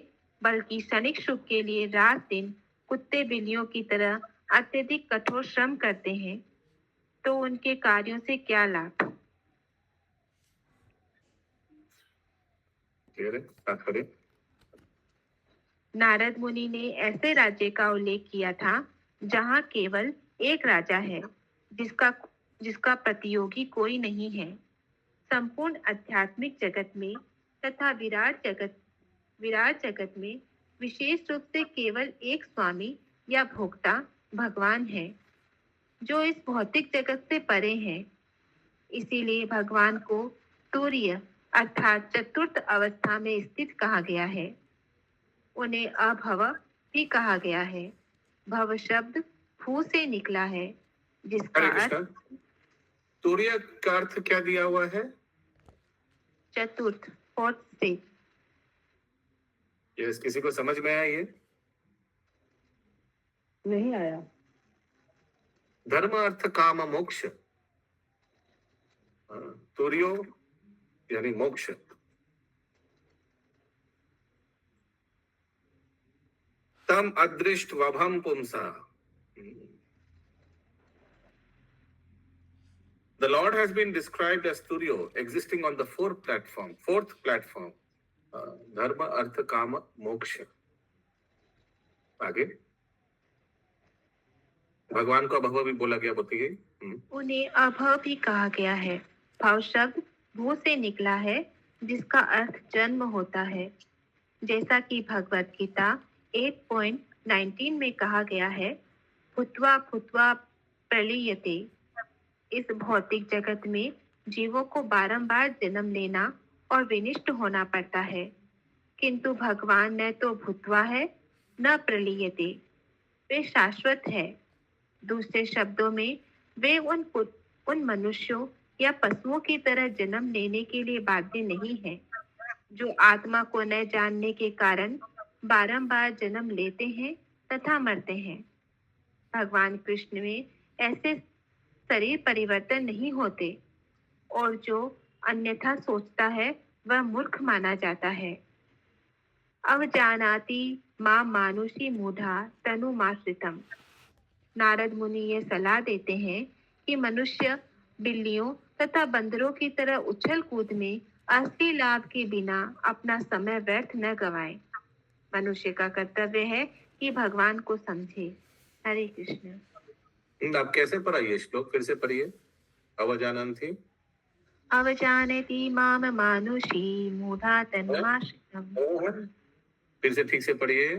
बल्कि क्षणिक सुख के लिए रात दिन कुत्ते बिल्लियों की तरह अत्यधिक कठोर श्रम करते हैं, तो उनके कार्यों से क्या लाभ। क्लियर है तात्पर्य? नारद मुनि ने ऐसे राज्य का उल्लेख किया था जहाँ केवल एक राजा है जिसका प्रतियोगी कोई नहीं है। संपूर्ण आध्यात्मिक जगत में तथा विराट जगत में विशेष रूप से केवल एक स्वामी या भोक्ता भगवान है जो इस भौतिक जगत से परे है। इसीलिए भगवान को तुर्य अर्थात चतुर्थ अवस्था में स्थित कहा गया है। उन्हें अभव भी कहा गया है। भव शब्द भू से निकला है, जिसका हरे अर्थ कृष्ण। तुर्य का अर्थ क्या दिया हुआ है? चतुर्थ, फोर्थ स्टेज। यस, किसी को समझ में आया ये? नहीं आया। धर्म अर्थ काम मोक्ष। तुर्यो यानी मोक्ष। तम अदृष्ट वभम पुंसा। The Lord has been described as Turyo, existing on the fourth platform. धर्म अर्थ काम मोक्ष। आगे भगवान को अभव भी बोला गया, बताइए। उन्हें अभव भी कहा गया है। भव शब्द भू से निकला है, जिसका अर्थ जन्म होता है। जैसा कि भगवत गीता 8.19 में कहा गया है, भूत्वा भूत्वा प्रलीयते। इस भौतिक जगत में जीवों को बारंबार जन्म लेना और विनिष्ट होना पड़ता है, किंतु भगवान न तो भूत्वा है न प्रलीयते। वे शाश्वत है। दूसरे शब्दों में वे उन मनुष्यों या पशुओं की तरह जन्म लेने के लिए बाध्य नहीं है, जो आत्मा को न जानने के कारण बारंबार जन्म लेते हैं तथा मरते हैं। भगवान कृष्ण में ऐसे शरीर परिवर्तन नहीं होते, और जो अन्यथा सोचता है वह मूर्ख माना जाता है। अवजानाति मां मानुषी मूढ़ा तनुमाश्रितम। नारद मुनि ये सलाह देते हैं कि मनुष्य बिल्लियों तथा बंदरों की तरह उछल कूद में असली लाभ के बिना अपना समय व्यर्थ न गवाए। मनुष्य का कर्तव्य है कि भगवान को समझे। हरे कृष्ण। आप कैसे पढ़ाइए श्लोक? फिर से पढ़िए। अवजानन्ति अवजानति माम मानुषी मूढ़ा तनुमाश्रितम। फिर से ठीक से पढ़िए।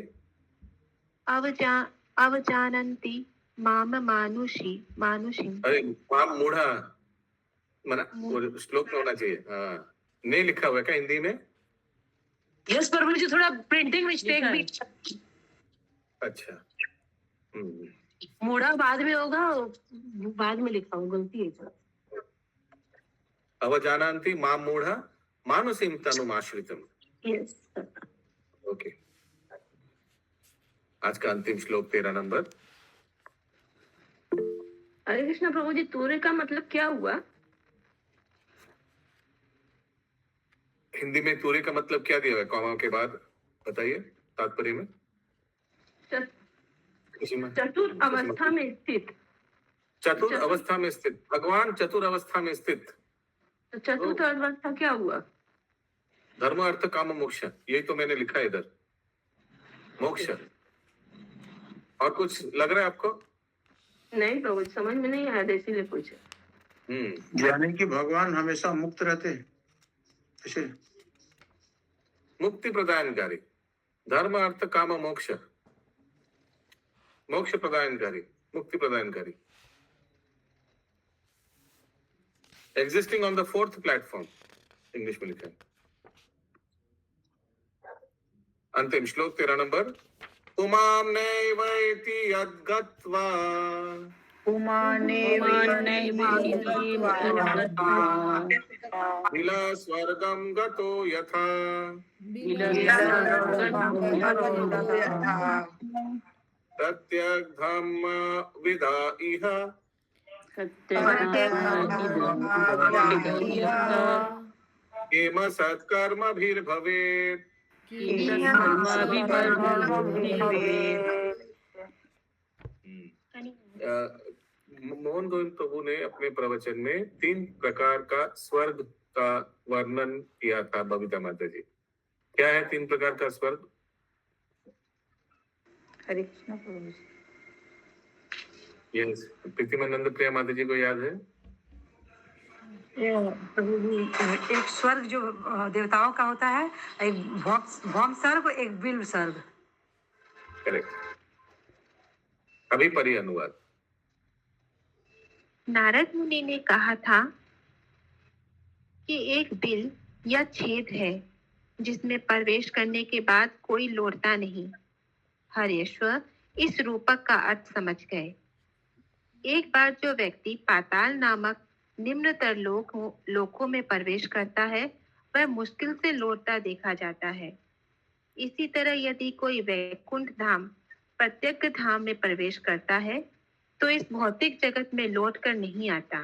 अवजानन्ति माम मानुषी। अरे माम मूढ़ा मना, वो श्लोक में होना चाहिए। हाँ, नहीं लिखा हुआ है क्या हिंदी में? यस प्रभु जी, थोड़ा प्रिंटिंग मिस्टेक भी। अच्छा। मूढ़ा बाद में होगा, बाद में लिखा होगा, गलती है थोड़ा। अवजानन्ति माम मूढ़ा मानुषीम तनुमाश्रितम। यस। ओके, आज का अंतिम श्लोक 13 नंबर। हरे कृष्ण प्रभु जी, तूर्य का मतलब क्या हुआ? हिंदी में तूर्य का मतलब क्या दिया हुआ है कॉमा के बाद? बताइए तात्पर्य में। चतुर अवस्था में स्थित। चतुर अवस्था में स्थित। भगवान चतुर अवस्था में स्थित। तो चतुर्थ अवस्था क्या हुआ? धर्म अर्थ काम मोक्ष, यही तो मैंने लिखा है इधर। मोक्ष। और कुछ लग रहा है आपको? नहीं प्रभु, समझ में नहीं आया, इसीलिए पूछे। यानी कि भगवान हमेशा मुक्त रहते हैं, इसे मुक्ति प्रदानकारी। धर्म अर्थ काम मोक्ष, मोक्ष प्रदानकारी, मुक्ति प्रदानकारी, existing on the fourth platform, English में लिखा है। अंतिम श्लोक 13 नंबर। उमां नैवैति यद्गत्वा विला स्वर्गं गतो यथा प्रत्यग्धम्म विदा इह केम सत्कर्मभिर्भवेत्। मोहन गोविंद प्रभु ने अपने प्रवचन में 3 प्रकार का स्वर्ग का वर्णन किया था बबीता माता जी। क्या है 3 प्रकार का स्वर्ग? हरे कृष्ण प्रभु जी। यस, प्रीतिमानंद प्रिया माता जी को याद है? प्रभु जी, एक स्वर्ग जो देवताओं का होता है, एक भौम स्वर्ग, एक बिल्व स्वर्ग। करेक्ट। अभी पढ़िए अनुवाद। नारद मुनि ने कहा था कि एक बिल या छेद है जिसमें प्रवेश करने के बाद कोई लौटता नहीं। हरेश्वर इस रूपक का अर्थ समझ गए। एक बार जो व्यक्ति पाताल नामक निम्नतर लोकों में प्रवेश करता है, वह मुश्किल से लौटता देखा जाता है। इसी तरह यदि कोई वैकुंठ धाम, प्रत्यक्ष धाम में प्रवेश करता है, तो इस भौतिक जगत में लौट कर नहीं आता।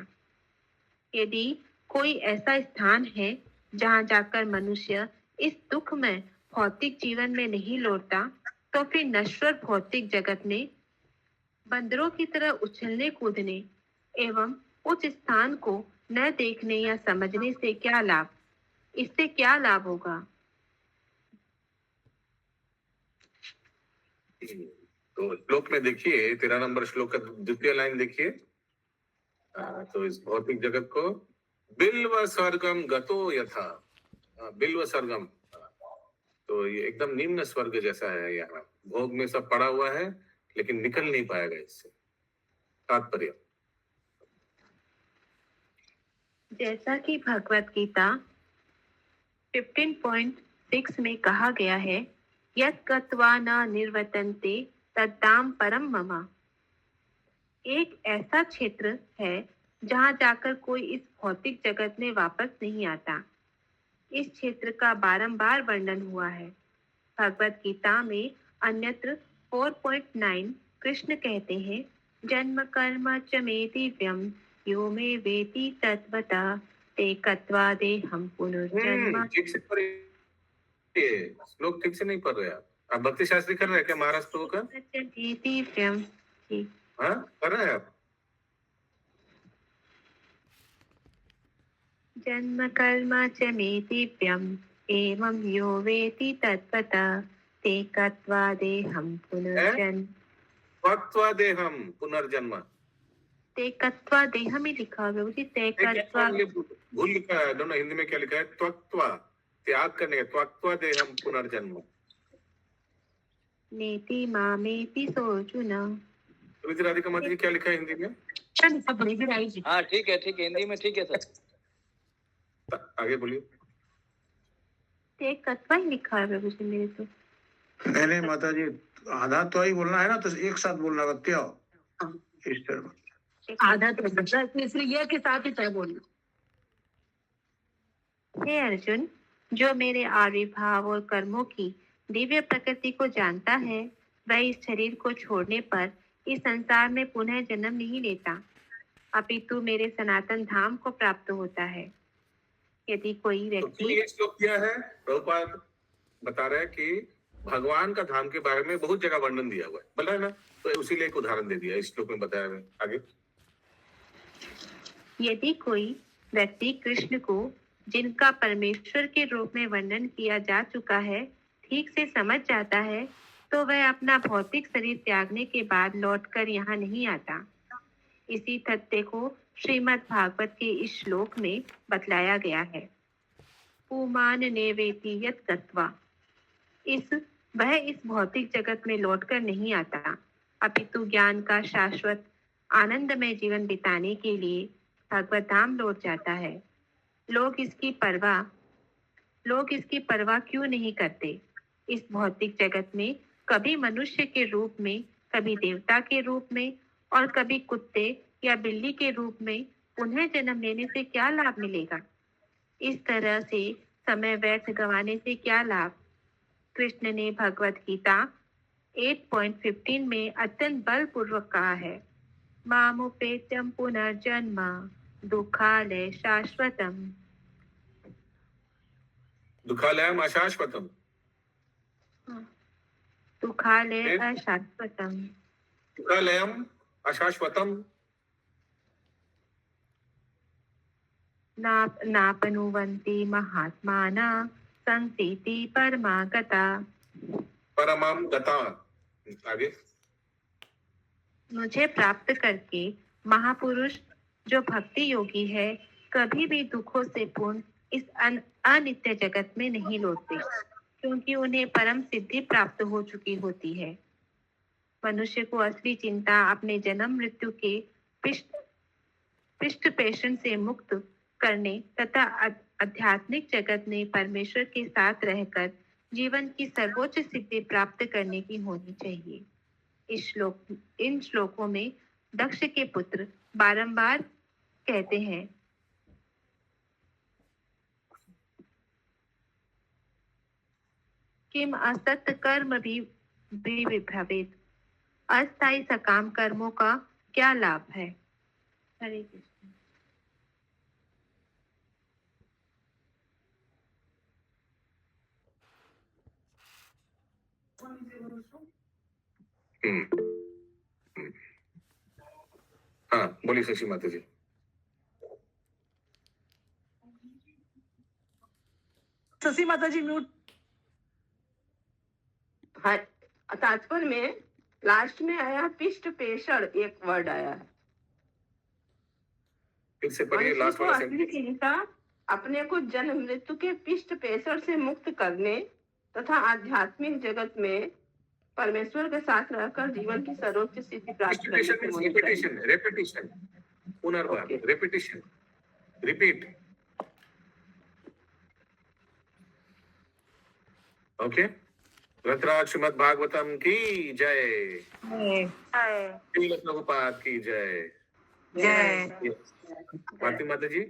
यदि कोई ऐसा स्थान है जहां जाकर मनुष्य इस दुख में भौतिक जीवन में नहीं लौटता, तो फिर नश्वर भौतिक जगत में बंदरों की तरह उछलने कूदने एवं उस स्थान को न देखने या समझने से क्या लाभ? इससे क्या लाभ होगा? तो श्लोक में देखिए, 13 नंबर श्लोक का द्वितीय लाइन देखिए। तो इस भौतिक जगत को बिल्व स्वर्गम गतो यथा, बिल्व स्वर्गम, तो ये एकदम निम्न स्वर्ग जैसा है। यहाँ भोग में सब पड़ा हुआ है, लेकिन निकल नहीं पाएगा इससे। तात्पर्य, जैसा कि भगवत गीता 15.6 में कहा गया है, यत् गत्वा न निर्वर्तन्ते तद्धाम परम मम। एक ऐसा क्षेत्र है जहां जाकर कोई इस भौतिक जगत में वापस नहीं आता। इस क्षेत्र का बारंबार वर्णन हुआ है। भगवत गीता में अन्यत्र 4.9 कृष्ण कहते हैं, जन्म कर्म च मे दिव्यम यो मे वेति तत्वतः ते कत्वा देहं पुनर्जन्म। ठीक से पढ़िए, श्लोक ठीक से नहीं पढ़ रहे आप भक्ति शास्त्री कर रहे हैं क्या महाराज प्रभु का? दिव्यम, हाँ, कर रहे हैं आप? जन्म कर्म च मे दिव्यम एवं यो वेति तत्वतः ते कत्वा देहं पुनर्जन्म। त्वक्त्वा देहं पुनर्जन्म, ते कत्वा देहं ही लिखा हुआ है जी। ते कत्वा, भूल लिखा है दोनों, हिंदी में क्या लिखा है? त्वक्त्वा, त्याग करने का, त्वक्त्वा देहं पुनर्जन्म। नेति मामेति सोऽर्जुन। राधिका माता जी क्या लिखा है हिंदी में? हाँ ठीक है, हिंदी में ठीक है सर। आगे बोलिए। ते कत्वा ही लिखा है बाबू जी मेरे तो। नहीं माता जी, आधा तो ही बोलना है ना, तो एक साथ बोलना बत्तिया इस तरह। आधा तो मतलब इसलिए के साथ ही तय बोलना। हे अर्जुन, जो मेरे आविर्भाव और कर्मों की दिव्य प्रकृति को जानता है, वह इस शरीर को छोड़ने पर इस संसार में पुनः जन्म नहीं लेता, अपितु मेरे सनातन धाम को प्राप्त होता है। यदि कोई व्यक्ति, तो ये श्लोक क्या है? प्रभुपाद बता रहे हैं कि भगवान का धाम के बारे में बहुत जगह वर्णन दिया हुआ है, बोला है ना, तो उसी लिए एक उदाहरण दे दिया इस श्लोक में बताया है। आगे, यदि कोई व्यक्ति कृष्ण को, जिनका परमेश्वर के रूप में वर्णन किया जा चुका है, ठीक से समझ जाता है, तो वह अपना भौतिक शरीर त्यागने के बाद लौटकर यहाँ नहीं आता। इसी तथ्य को श्रीमद् भागवत के इस श्लोक में बतलाया गया है। पुमान नेवेति यत् गत्वा। इस वह इस भौतिक जगत में लौटकर नहीं आता, अपितु ज्ञान का शाश्वत आनंदमय जीवन बिताने के लिए भगवत धाम लौट जाता है। लोग इसकी परवाह क्यों नहीं करते? इस भौतिक जगत में कभी मनुष्य के रूप में, कभी देवता के रूप में और कभी कुत्ते या बिल्ली के रूप में पुनः जन्म लेने से क्या लाभ मिलेगा? इस तरह से समय व्यर्थ गंवाने से क्या लाभ? कृष्ण ने भगवत गीता 8.15 में अत्यंत बलपूर्वक कहा है, मामुपेत्यं पुनर्जन्म दुःखालय शाश्वतम। दुःखालयम अशाश्वतम। दुःखालय अशाश्वतम। दुःखालयम अशाश्वतम। नापनुवन्ति महात्माना संस्थिति परमागता। परमाम गता। आगे। मुझे प्राप्त करके महापुरुष जो भक्ति योगी है कभी भी दुखों से पूर्ण इस अनित्य जगत में नहीं लौटते, क्योंकि उन्हें परम सिद्धि प्राप्त हो चुकी होती है। मनुष्य को असली चिंता अपने जन्म मृत्यु के पृष्ठ पेषण से मुक्त करने तथा आध्यात्मिक जगत में परमेश्वर के साथ रहकर जीवन की सर्वोच्च सिद्धि प्राप्त करने की होनी चाहिए। इन श्लोकों में दक्ष के पुत्र बारंबार कहते हैं, किम असत कर्म भी विभ्रवेत। अस्थायी सकाम कर्मों का क्या लाभ है? हरे कृष्ण। हाँ, बोलिए शशि माता जी। शशि माता जी म्यूट। हाँ, तात्पर्य में लास्ट में आया पिष्ट पेषण, एक वर्ड आया है। फिर से पढ़िए मनुष्य लास्ट को वाला असली सेंटेंस। चिंता अपने को जन्म मृत्यु के पिष्ट पेषण से मुक्त करने तथा आध्यात्मिक जगत में परमेश्वर के साथ रहकर जीवन की सर्वोच्च सिद्धि प्राप्त करने की होनी चाहिए। रेपिटेशन, पुनर्वार, रेपिटेशन, रिपीट। ओके। रतराज श्रीमद् भागवतम की जय। श्रील प्रभुपाद की जय। जय। भारती माता जी।